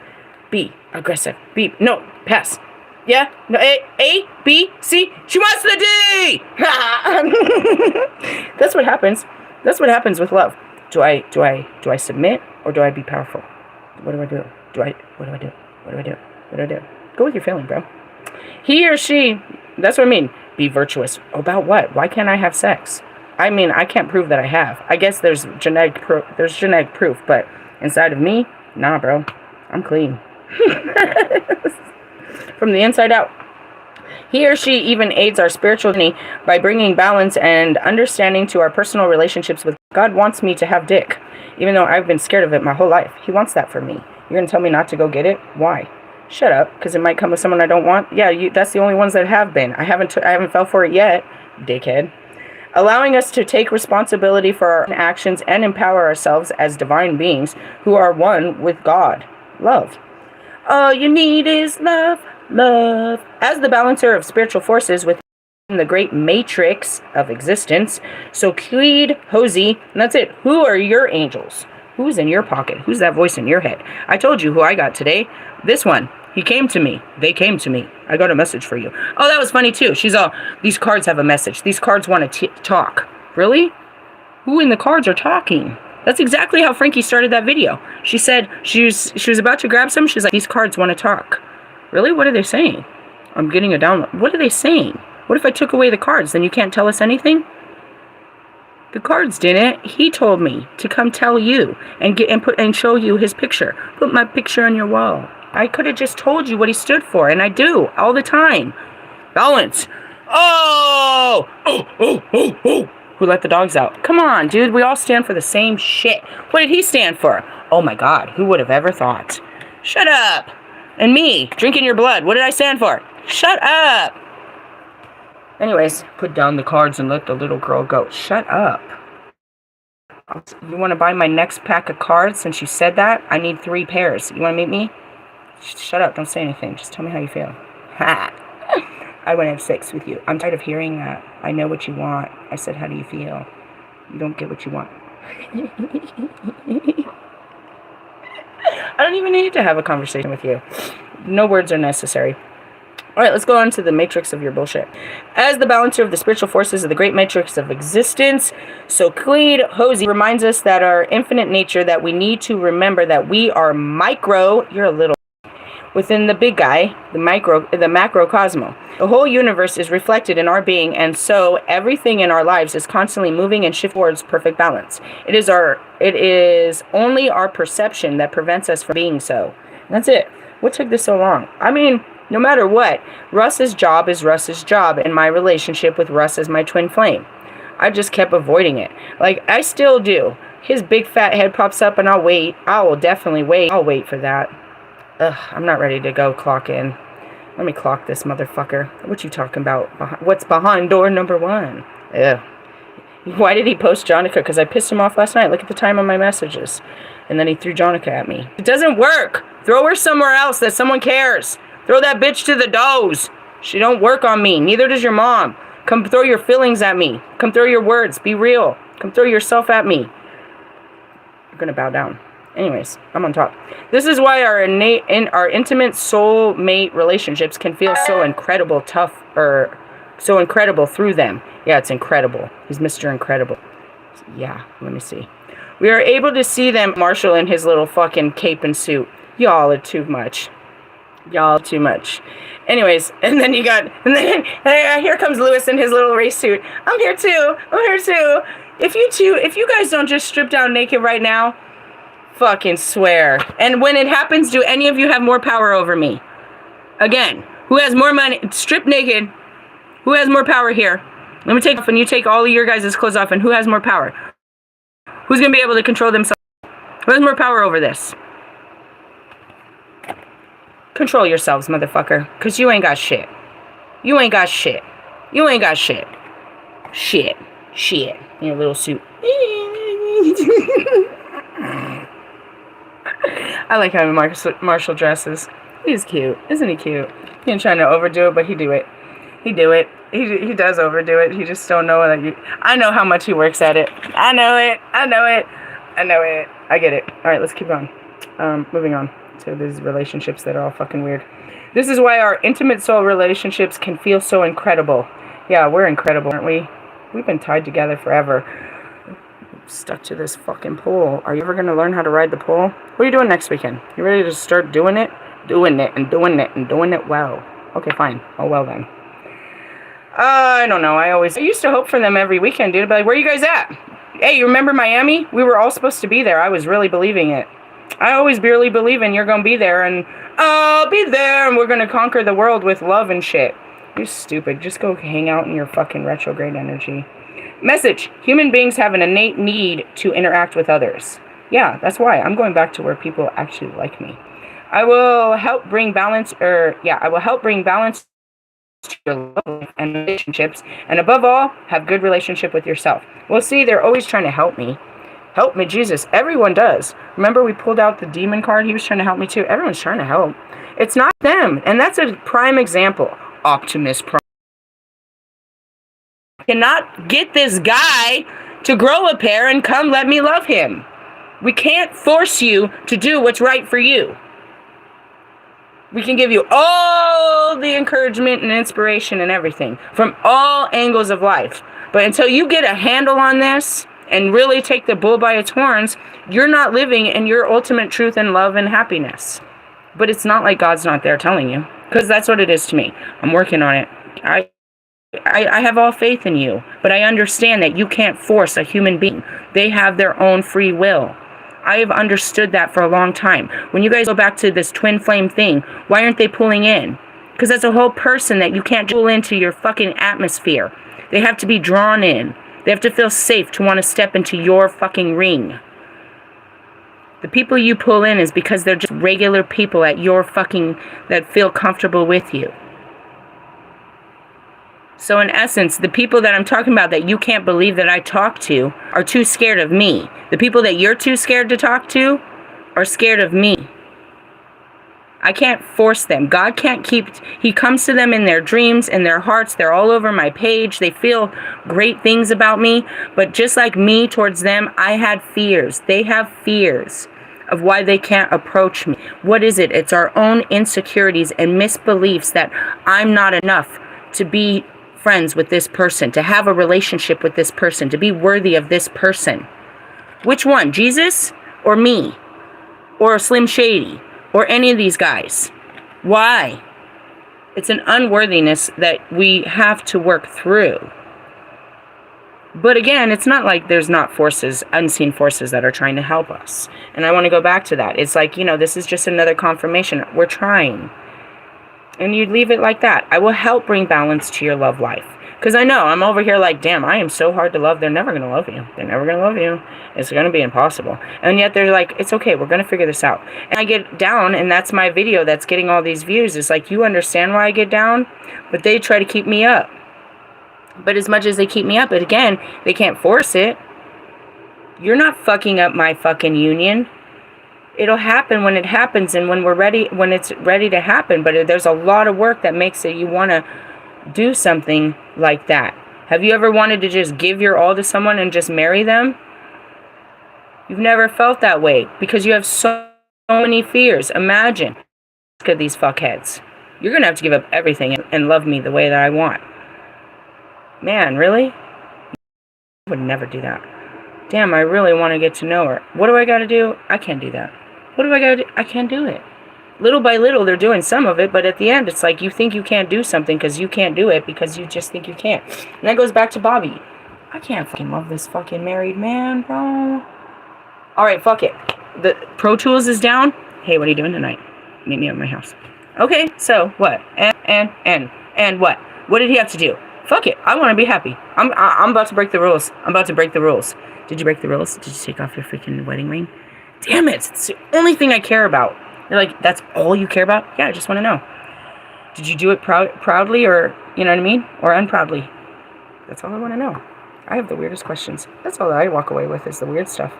Be aggressive. No, pass. Yeah, no, A, B, C. She wants the D. That's what happens. That's what happens with love. Do I submit or do I be powerful? What do I do? What do I do? What do I do? What do I do? Go with your feeling, bro. He or she. That's what I mean. Be virtuous. About what? Why can't I have sex? I mean, I can't prove that I have. I guess there's genetic proof, but inside of me, nah, bro. I'm clean. From the inside out. He or she even aids our spiritual journey by bringing balance and understanding to our personal relationships with God. Wants me to have dick, even though I've been scared of it my whole life. He wants that for me. You're gonna tell me not to go get it? Why? Shut up, because it might come with someone I don't want. Yeah, that's the only ones that have been. I haven't fell for it yet, dickhead. Allowing us to take responsibility for our actions and empower ourselves as divine beings who are one with God. Love. All you need is love. Love. As the balancer of spiritual forces within the great matrix of existence, so Creed, Hosey, and that's it. Who are your angels? Who's in your pocket? Who's that voice in your head? I told you who I got today. This one. He came to me. They came to me. I got a message for you. Oh, that was funny too. She's all, these cards have a message. These cards want to talk. Really? Who in the cards are talking? That's exactly how Frankie started that video. She said she was about to grab some. She's like, these cards want to talk. Really? What are they saying? I'm getting a download. What are they saying? What if I took away the cards? Then you can't tell us anything? The cards didn't. He told me to come tell you and show you his picture. Put my picture on your wall. I could have just told you what he stood for, and I do all the time. Balance. Oh! Oh, oh, oh, oh. Who let the dogs out? Come on, dude. We all stand for the same shit. What did he stand for? Oh my God. Who would have ever thought? Shut up. And me, drinking your blood. What did I stand for? Shut up. Anyways, put down the cards and let the little girl go. Shut up. You want to buy my next pack of cards since you said that? I need 3 pairs. You want to meet me? Shut up. Don't say anything. Just tell me how you feel. Ha. I want to have sex with you. I'm tired of hearing that. I know what you want. I said, how do you feel? You don't get what you want. I don't even need to have a conversation with you. No words are necessary. Alright, let's go on to the matrix of your bullshit. As the balancer of the spiritual forces of the great matrix of existence, so Cleed Hosey reminds us that our infinite nature, that we need to remember that we are micro, you're a little, within the big guy, the macrocosmo. The whole universe is reflected in our being, and so everything in our lives is constantly moving and shifting towards perfect balance. It is only our perception that prevents us from being so. And that's it. What took this so long? I mean, no matter what, Russ's job is Russ's job, and my relationship with Russ is my twin flame. I just kept avoiding it. Like, I still do. His big fat head pops up and I'll wait. I will definitely wait. I'll wait for that. Ugh, I'm not ready to go clock in. Let me clock this motherfucker. What you talking about? What's behind door number 1? Ugh. Why did he post Jonica? Because I pissed him off last night. Look at the time on my messages. And then he threw Jonica at me. It doesn't work. Throw her somewhere else that someone cares. Throw that bitch to the doze. She don't work on me. Neither does your mom. Come throw your feelings at me. Come throw your words. Be real. Come throw yourself at me. You're going to bow down. Anyways, I'm on top. This is why our intimate soul mate relationships can feel so incredible tough, or so incredible through them. Yeah, it's incredible. He's Mr. Incredible. Yeah, let me see. We are able to see them. Marshall in his little fucking cape and suit. Y'all are too much. Y'all too much. Anyways, and then here comes Lewis in his little race suit. I'm here too. I'm here too. If you guys don't just strip down naked right now, fucking swear. And when it happens, do any of you have more power over me? Again, who has more money? Strip naked. Who has more power here? Let me take off and you take all of your guys' clothes off, and who has more power? Who's going to be able to control themselves? Who has more power over this? Control yourselves, motherfucker. Because you ain't got shit. You ain't got shit. You ain't got shit. Shit. Shit. In your little suit. I like how Marshall dresses. He's cute. Isn't he cute? He ain't trying to overdo it, but he do it. He do it. He does overdo it. He just don't know that I know how much he works at it. I know it. I know it. I know it. I get it. All right, let's keep going. Moving on to these relationships that are all fucking weird. This is why our intimate soul relationships can feel so incredible. Yeah, we're incredible, aren't we? We've been tied together forever. Stuck to this fucking pole. Are you ever going to learn how to ride the pole? What are you doing next weekend? You ready to start doing it? Doing it and doing it and doing it well. Okay, fine. Oh, well then. I don't know. I used to hope for them every weekend, dude. But like, where you guys at? Hey, you remember Miami? We were all supposed to be there. I was really believing it. I always really believe in you're going to be there, and I'll be there, and we're going to conquer the world with love and shit. You're stupid. Just go hang out in your fucking retrograde energy. Message. Human beings have an innate need to interact with others. Yeah, that's why. I'm going back to where people actually like me. I will help bring balance to your love and relationships, and above all, have good relationship with yourself. Well, see, they're always trying to help me. Help me, Jesus. Everyone does. Remember we pulled out the demon card? He was trying to help me too. Everyone's trying to help. It's not them. And that's a prime example. Optimus Prime cannot get this guy to grow a pair and come let me love him. We can't force you to do what's right for you. We can give you all the encouragement and inspiration and everything from all angles of life. But until you get a handle on this and really take the bull by its horns, you're not living in your ultimate truth and love and happiness. But it's not like God's not there telling you, because that's what it is to me. I'm working on it. I have all faith in you, but I understand that you can't force a human being. They have their own free will. I have understood that for a long time. When you guys go back to this twin flame thing, why aren't they pulling in? Because that's a whole person that you can't pull into your fucking atmosphere. They have to be drawn in. They have to feel safe to want to step into your fucking ring. The people you pull in is because they're just regular people at your fucking, that feel comfortable with you. So in essence, the people that I'm talking about that you can't believe that I talk to are too scared of me. The people that you're too scared to talk to are scared of me. I can't force them. God can't He comes to them in their dreams, in their hearts. They're all over my page. They feel great things about me. But just like me towards them, I had fears. They have fears of why they can't approach me. What is it? It's our own insecurities and misbeliefs that I'm not enough to be friends with this person, to have a relationship with this person, to be worthy of this person. Which one? Jesus or me? Or Slim Shady? Or any of these guys? Why? It's an unworthiness that we have to work through. But again, it's not like there's not forces, unseen forces that are trying to help us. And I want to go back to that. It's like, this is just another confirmation. We're trying. And you leave it like that. I will help bring balance to your love life. Because I know, I'm over here like, damn, I am so hard to love. They're never going to love you. They're never going to love you. It's going to be impossible. And yet they're like, it's okay. We're going to figure this out. And I get down, and that's my video that's getting all these views. It's like, you understand why I get down? But they try to keep me up. But as much as they keep me up, but again, they can't force it. You're not fucking up my fucking union. It'll happen when it happens and when it's ready to happen. But there's a lot of work that makes it you want to do something like that. Have you ever wanted to just give your all to someone and just marry them? You've never felt that way because you have so many fears. Imagine. Look at these fuckheads. You're going to have to give up everything and love me the way that I want. Man, really? I would never do that. Damn, I really want to get to know her. What do I got to do? I can't do that. What do I got to do? I can't do it. Little by little, they're doing some of it, but at the end, it's like you think you can't do something because you can't do it because you just think you can't. And that goes back to Bobby. I can't fucking love this fucking married man, bro. Alright, fuck it. The Pro Tools is down. Hey, what are you doing tonight? Meet me at my house. Okay, so what? And what? What did he have to do? Fuck it. I want to be happy. I'm about to break the rules. I'm about to break the rules. Did you break the rules? Did you take off your freaking wedding ring? Damn it. It's the only thing I care about. You're like, that's all you care about? Yeah, I just want to know. Did you do it proudly or, you know what I mean? Or unproudly? That's all I want to know. I have the weirdest questions. That's all that I walk away with is the weird stuff.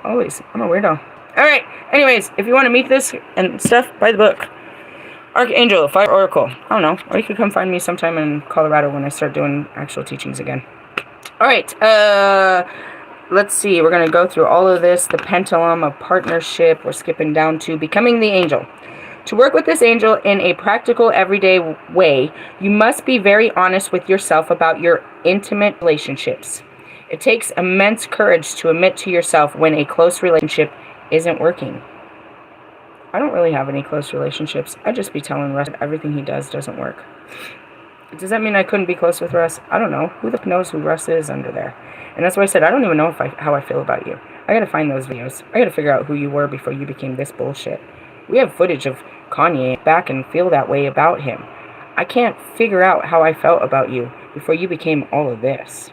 Always. I'm a weirdo. All right. Anyways, if you want to meet this and stuff, buy the book. Archangel, Fire Oracle. I don't know. Or you could come find me sometime in Colorado when I start doing actual teachings again. All right. Let's see. We're going to go through all of this. The pendulum of partnership. We're skipping down to becoming the angel. To work with this angel in a practical, everyday way, you must be very honest with yourself about your intimate relationships. It takes immense courage to admit to yourself when a close relationship isn't working. I don't really have any close relationships. I'd just be telling Russ that everything he does doesn't work. Does that mean I couldn't be close with Russ? I don't know. Who the f knows who Russ is under there? And that's why I said I don't even know how I feel about you. I gotta find those videos. I gotta figure out who you were before you became this bullshit. We have footage of Kanye back and feel that way about him. I can't figure out how I felt about you before you became all of this.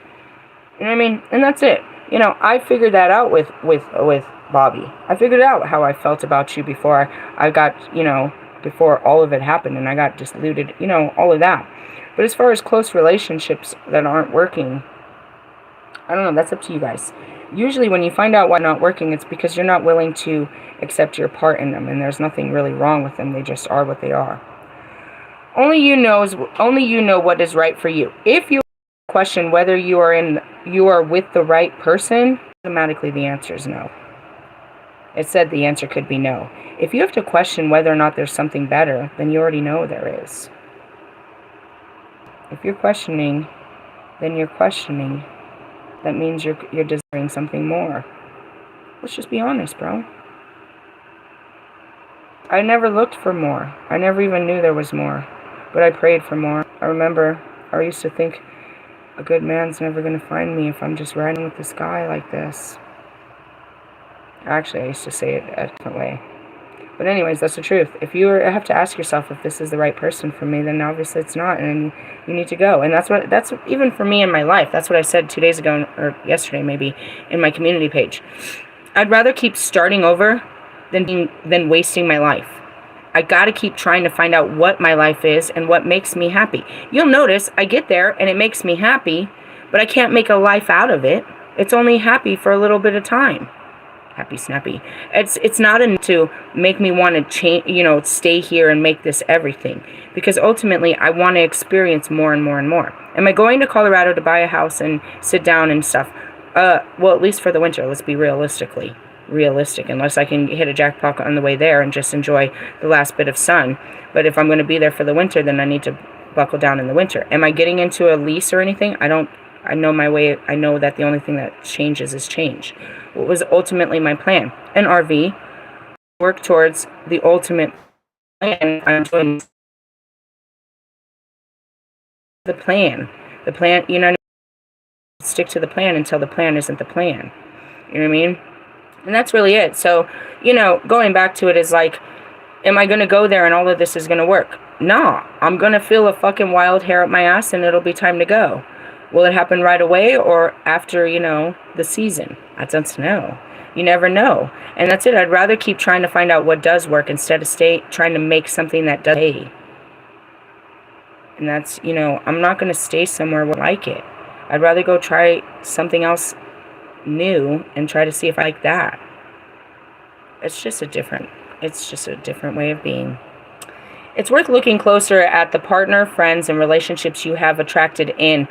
You know what I mean? And that's it. You know, I figured that out with Bobby. I figured out how I felt about you before I got, you know, before all of it happened and I got diluted, you know, all of that. But as far as close relationships that aren't working, I don't know, that's up to you guys. Usually when you find out why not working, it's because you're not willing to accept your part in them, and there's nothing really wrong with them. They just are what they are. Only you know what is right for you. If you question whether you are with the right person, automatically the answer is no. It said the answer could be no. If you have to question whether or not there's something better, then you already know there is. If you're questioning, then you're questioning. That means you're desiring something more. Let's just be honest, bro. I never looked for more. I never even knew there was more. But I prayed for more. I remember I used to think a good man's never going to find me if I'm just riding with this guy like this. Actually, I used to say it a different way. But anyways, that's the truth. If you have to ask yourself if this is the right person for me, then obviously it's not, and you need to go. And that's even for me in my life. That's what I said 2 days ago, or yesterday maybe, in my community page. I'd rather keep starting over than wasting my life. I gotta keep trying to find out what my life is and what makes me happy. You'll notice I get there and it makes me happy, but I can't make a life out of it. It's only happy for a little bit of time. Happy snappy. It's not enough to make me want to change, you know, stay here and make this everything, because ultimately I want to experience more and more and more. Am I going to Colorado to buy a house and sit down and stuff? Well, at least for the winter. Let's be realistic. Unless I can hit a jackpot on the way there and just enjoy the last bit of sun. But if I'm going to be there for the winter, then I need to buckle down in the winter. Am I getting into a lease or anything? I know my way. I know that the only thing that changes is change. What was ultimately my plan? An RV. Work towards the ultimate plan. I'm doing the plan. The plan, you know, stick to the plan until the plan isn't the plan. You know what I mean? And that's really it. So, you know, going back to it is like, am I going to go there and all of this is going to work? No. I'm going to feel a fucking wild hair up my ass and it'll be time to go. Will it happen right away or after, you know, the season? I don't know. You never know. And that's it. I'd rather keep trying to find out what does work instead of trying to make something that does pay. And that's, you know, I'm not going to stay somewhere where I like it. I'd rather go try something else new and try to see if I like that. It's just a different way of being. It's worth looking closer at the partner, friends, and relationships you have attracted in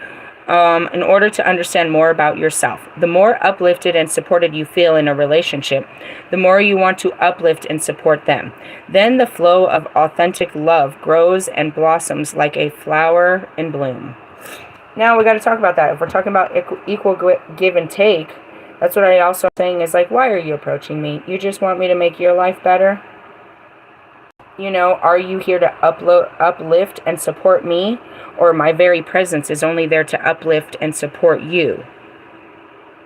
order to understand more about yourself. The more uplifted and supported you feel in a relationship, the more you want to uplift and support them. Then the flow of authentic love grows and blossoms like a flower in bloom. Now we got to talk about that. If we're talking about equal give and take, that's what I also am saying is like, why are you approaching me? You just want me to make your life better? You know, are you here to uplift and support me? Or my very presence is only there to uplift and support you?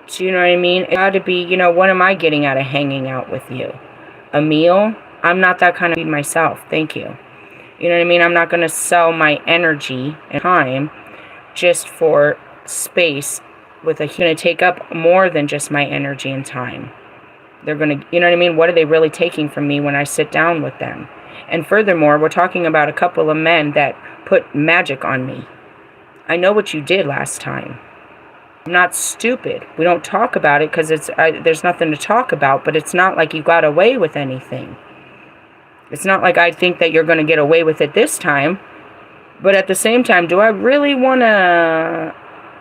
Do you know what I mean? It got to be, you know, what am I getting out of hanging out with you? A meal? I'm not that kind of myself. Thank you. You know what I mean? I'm not going to sell my energy and time just for space with a going to take up more than just my energy and time. They're going to, you know what I mean? What are they really taking from me when I sit down with them? And furthermore, we're talking about a couple of men that put magic on me. I know what you did last time. I'm not stupid. We don't talk about it because there's nothing to talk about, but it's not like you got away with anything. It's not like I think that you're going to get away with it this time. But at the same time, do I really want to,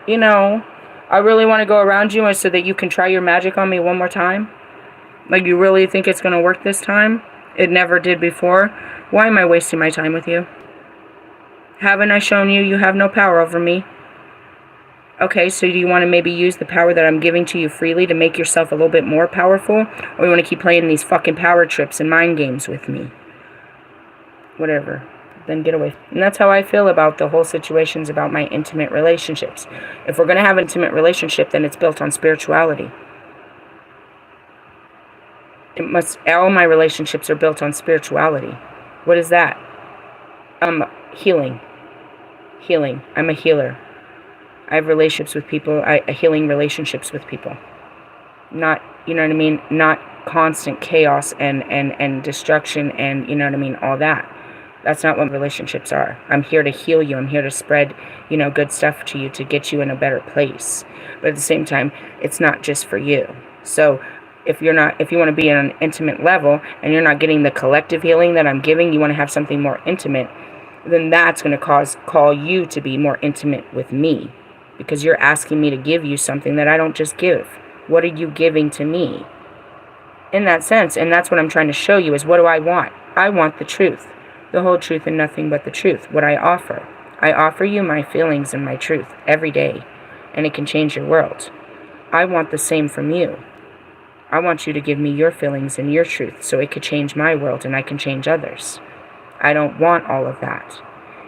you know, I really want to go around you so that you can try your magic on me one more time? Like, you really think it's going to work this time? It never did before. Why am I wasting my time with you? Haven't I shown you you have no power over me? Okay, so do you want to maybe use the power that I'm giving to you freely to make yourself a little bit more powerful? Or you want to keep playing these fucking power trips and mind games with me? Whatever. Then get away. And that's how I feel about the whole situations about my intimate relationships. If we're going to have an intimate relationship, then it's built on spirituality. All my relationships are built on spirituality. What is that? Healing. Healing. I'm a healer. I have relationships with people, healing relationships with people. Not, you know what I mean? Not constant chaos and destruction and, you know what I mean, all that. That's not what relationships are. I'm here to heal you. I'm here to spread, you know, good stuff to you to get you in a better place. But at the same time, it's not just for you. So if you want to be on an intimate level and you're not getting the collective healing that I'm giving, you want to have something more intimate, then that's going to call you to be more intimate with me. Because you're asking me to give you something that I don't just give. What are you giving to me? In that sense, and that's what I'm trying to show you is what do I want? I want the truth. The whole truth and nothing but the truth. What I offer. I offer you my feelings and my truth every day. And it can change your world. I want the same from you. I want you to give me your feelings and your truth so it could change my world and I can change others. I don't want all of that.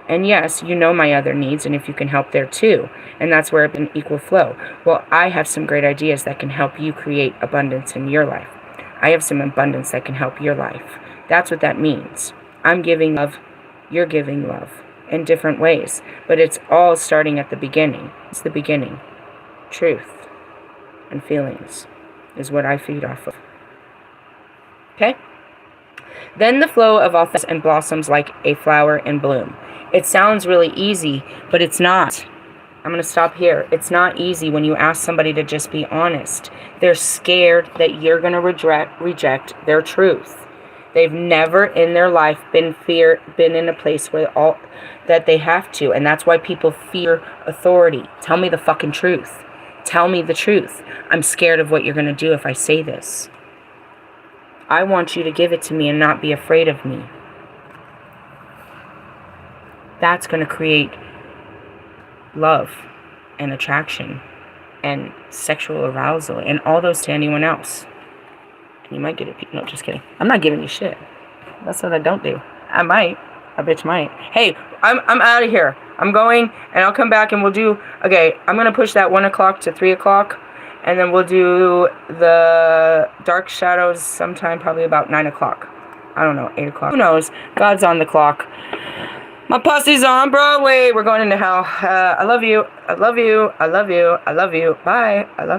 And yes, you know my other needs, and if you can help there too. And that's where it's an equal flow. Well, I have some great ideas that can help you create abundance in your life. I have some abundance that can help your life. That's what that means. I'm giving love, you're giving love in different ways. But it's all starting at the beginning. It's the beginning. Truth and feelings is what I feed off of. Okay? Then the flow of all things and blossoms like a flower in bloom. It sounds really easy, but it's not. I'm going to stop here. It's not easy when you ask somebody to just be honest. They're scared that you're going to reject their truth. They've never in their life been in a place where that they have to. And that's why people fear authority. Tell me the fucking truth. Tell me the truth. I'm scared of what you're going to do if I say this. I want you to give it to me and not be afraid of me. That's going to create love and attraction and sexual arousal and all those to anyone else. And you might get it. No, just kidding. I'm not giving you shit. That's what I don't do. I might. A bitch might. Hey, I'm out of here. I'm going and I'll come back and we'll do. Okay, I'm going to push that 1 o'clock to 3 o'clock. And then we'll do the dark shadows sometime probably about 9 o'clock. I don't know, 8 o'clock. Who knows? God's on the clock. My pussy's on Broadway. We're going into hell. I love you. I love you. I love you. I love you. Bye. I love you.